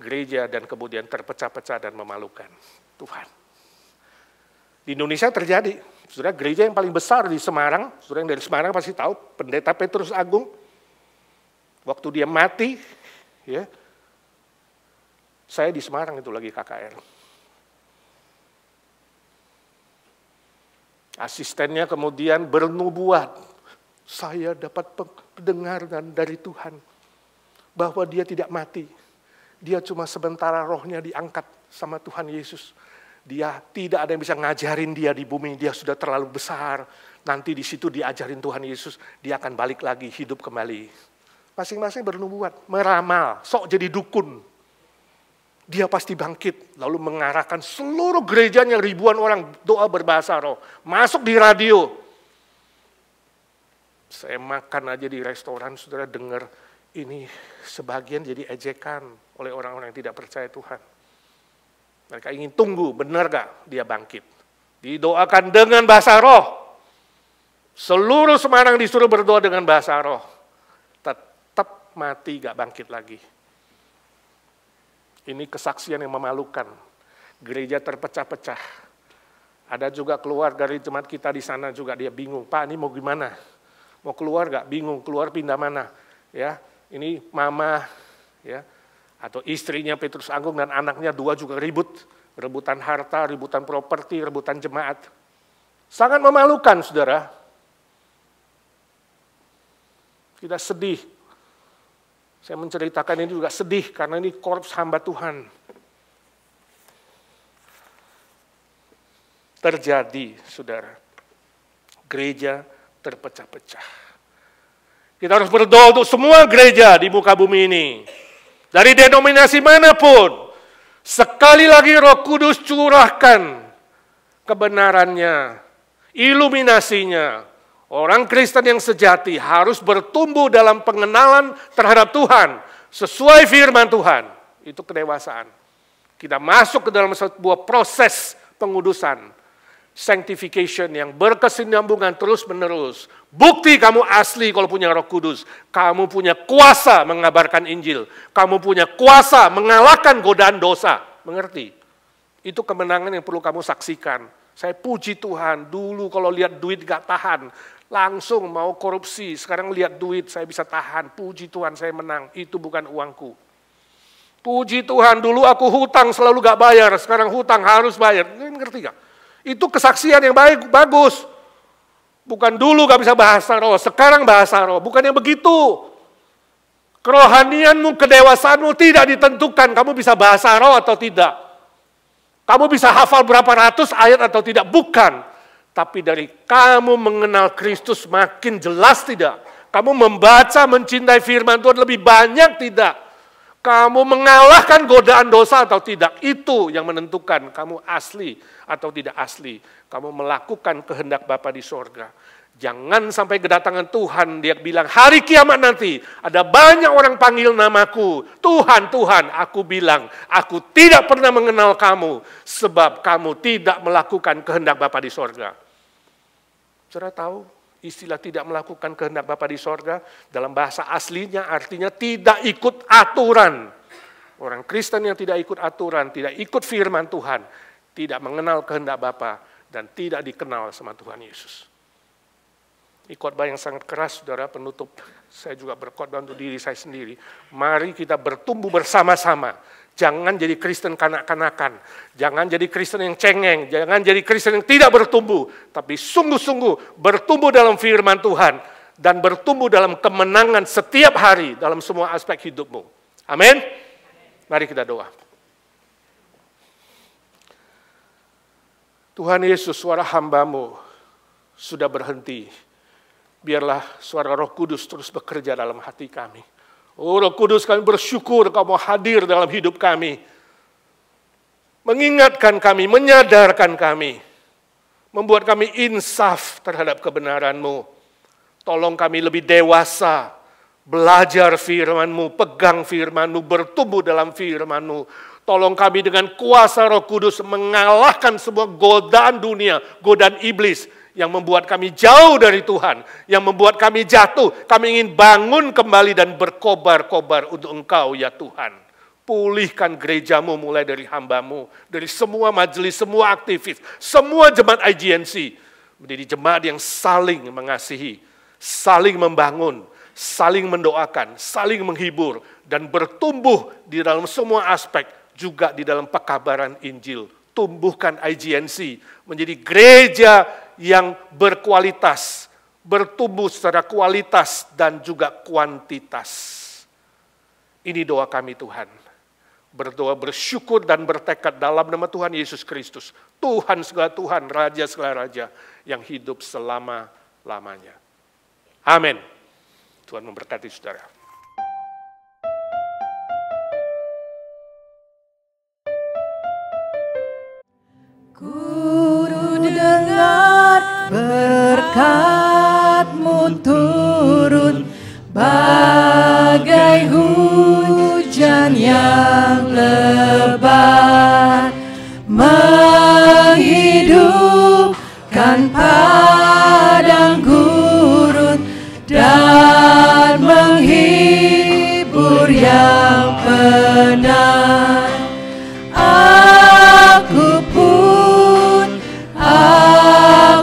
Speaker 3: gereja dan kemudian terpecah-pecah dan memalukan Tuhan. Di Indonesia terjadi. Saudara, gereja yang paling besar di Semarang, saudara yang dari Semarang pasti tahu, Pendeta Petrus Agung. Waktu dia mati, ya, Saya di Semarang itu lagi KKR. Asistennya kemudian bernubuat. Saya dapat pendengaran dari Tuhan bahwa dia tidak mati. Dia cuma sementara rohnya diangkat sama Tuhan Yesus. Dia tidak ada yang bisa ngajarin dia di bumi. Dia sudah terlalu besar. Nanti di situ diajarin Tuhan Yesus. Dia akan balik lagi hidup kembali. Masing-masing bernubuat, meramal, sok jadi dukun. Dia pasti bangkit, lalu mengarahkan seluruh gerejanya ribuan orang doa berbahasa roh. Masuk di radio. Saya makan aja di restoran, saudara dengar ini sebagian jadi ejekan oleh orang-orang yang tidak percaya Tuhan. Mereka ingin tunggu, benar gak dia bangkit. Didoakan dengan bahasa roh. Seluruh Semarang disuruh berdoa dengan bahasa roh. Tetap mati gak bangkit lagi. Ini kesaksian yang memalukan. Gereja terpecah-pecah. Ada juga keluar dari jemaat kita di sana juga dia bingung. Pak, ini mau gimana? Mau keluar gak? Bingung. Keluar pindah mana? Ya, ini mama, ya, atau istrinya Petrus Agung dan anaknya dua juga ribut. Rebutan harta, rebutan properti, rebutan jemaat. Sangat memalukan, saudara. Kita sedih. Saya menceritakan ini juga sedih karena ini korps hamba Tuhan. Terjadi, saudara. Gereja terpecah-pecah. Kita harus berdoa untuk semua gereja di muka bumi ini. Dari denominasi manapun. Sekali lagi Roh Kudus curahkan kebenarannya, iluminasinya. Orang Kristen yang sejati harus bertumbuh dalam pengenalan terhadap Tuhan. Sesuai firman Tuhan. Itu kedewasaan. Kita masuk ke dalam sebuah proses pengudusan. Sanctification yang berkesinambungan terus-menerus. Bukti kamu asli kalau punya Roh Kudus. Kamu punya kuasa mengabarkan Injil. Kamu punya kuasa mengalahkan godaan dosa. Mengerti? Itu kemenangan yang perlu kamu saksikan. Saya puji Tuhan, dulu kalau lihat duit gak tahan. Langsung mau korupsi, sekarang lihat duit saya bisa tahan. Puji Tuhan saya menang, itu bukan uangku. Puji Tuhan, dulu aku hutang selalu gak bayar, sekarang hutang harus bayar. Ngerti gak? Itu kesaksian yang baik, bagus. Bukan dulu gak bisa bahasa roh, sekarang bahasa roh. Bukan yang begitu. Kerohanianmu, kedewasaanmu tidak ditentukan. Kamu bisa bahasa roh atau tidak. Kamu bisa hafal berapa ratus ayat atau tidak. Bukan. Tapi dari kamu mengenal Kristus makin jelas tidak. Kamu membaca, mencintai firman Tuhan lebih banyak tidak. Kamu mengalahkan godaan dosa atau tidak. Itu yang menentukan kamu asli atau tidak asli. Kamu melakukan kehendak Bapa di sorga. Jangan sampai kedatangan Tuhan, dia bilang hari kiamat nanti ada banyak orang panggil namaku. Tuhan, Tuhan, aku bilang, aku tidak pernah mengenal kamu. Sebab kamu tidak melakukan kehendak Bapa di sorga. Saudara tahu istilah tidak melakukan kehendak Bapa di sorga dalam bahasa aslinya artinya tidak ikut aturan. Orang Kristen yang tidak ikut aturan, tidak ikut firman Tuhan, tidak mengenal kehendak Bapa dan tidak dikenal sama Tuhan Yesus. Ini khotbah yang sangat keras, saudara, penutup. Saya juga berkhotbah untuk diri saya sendiri. Mari kita bertumbuh bersama-sama. Jangan jadi Kristen kanak-kanakan. Jangan jadi Kristen yang cengeng. Jangan jadi Kristen yang tidak bertumbuh. Tapi sungguh-sungguh bertumbuh dalam firman Tuhan. Dan bertumbuh dalam kemenangan setiap hari dalam semua aspek hidupmu. Amin. Mari kita doa. Tuhan Yesus, suara hamba-Mu sudah berhenti. Biarlah suara Roh Kudus terus bekerja dalam hati kami. Oh Roh Kudus, kami bersyukur Kau mau hadir dalam hidup kami. Mengingatkan kami, menyadarkan kami. Membuat kami insaf terhadap kebenaran-Mu. Tolong kami lebih dewasa. Belajar firman-Mu, pegang firman-Mu, bertumbuh dalam firman-Mu. Tolong kami dengan kuasa Roh Kudus mengalahkan semua godaan dunia, godaan iblis. Yang membuat kami jauh dari Tuhan, yang membuat kami jatuh. Kami ingin bangun kembali dan berkobar-kobar untuk Engkau ya Tuhan. Pulihkan gereja-Mu mulai dari hamba-Mu, dari semua majelis, semua aktivis, semua jemaat IGNC. Menjadi jemaat yang saling mengasihi, saling membangun, saling mendoakan, saling menghibur, dan bertumbuh di dalam semua aspek. juga di dalam pekabaran Injil. Tumbuhkan IGNC menjadi gereja yang berkualitas, bertumbuh secara kualitas dan juga kuantitas. Ini doa kami Tuhan. Berdoa, bersyukur dan bertekad dalam nama Tuhan Yesus Kristus. Tuhan segala Tuhan, Raja segala Raja yang hidup selama-lamanya. Amin. Tuhan memberkati saudara.
Speaker 2: Ku dengar berkat-Mu turun bagai hujan yang lebat, menghidupkan padang gurun dan menghibur yang penat.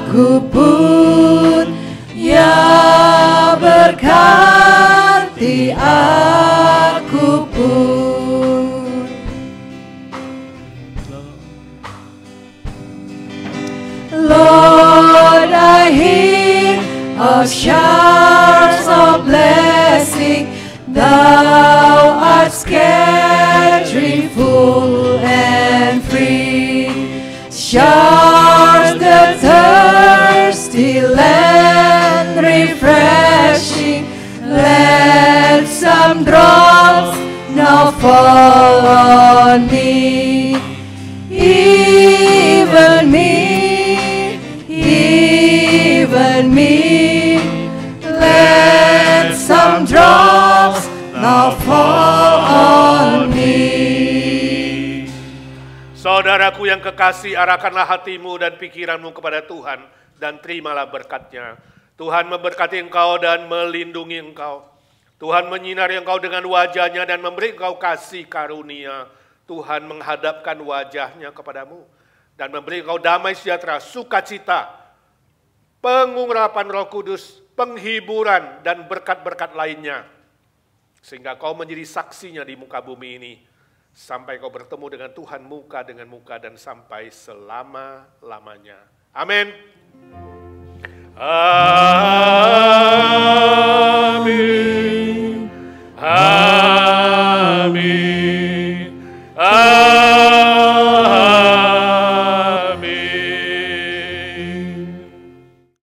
Speaker 2: Aku pun ya berkati aku pun. Lord, I hear of showers of blessing. Thou art scattering full and free. Showers the thirsty land refreshing. Let some drops now fall on me. Even me. Let some drops now fall on me.
Speaker 3: Saudaraku yang kekasih, arahkanlah hatimu dan pikiranmu kepada Tuhan dan terimalah berkat-Nya. Tuhan memberkati engkau dan melindungi engkau. Tuhan menyinari engkau dengan wajah-Nya dan memberi engkau kasih karunia. Tuhan menghadapkan wajah-Nya kepadamu dan memberi engkau damai sejahtera, sukacita, pengurapan Roh Kudus, penghiburan dan berkat-berkat lainnya. Sehingga kau menjadi saksinya di muka bumi ini. Sampai kau bertemu dengan Tuhan muka dengan muka dan sampai selama-lamanya. Amin. Amin. Amin. Amin.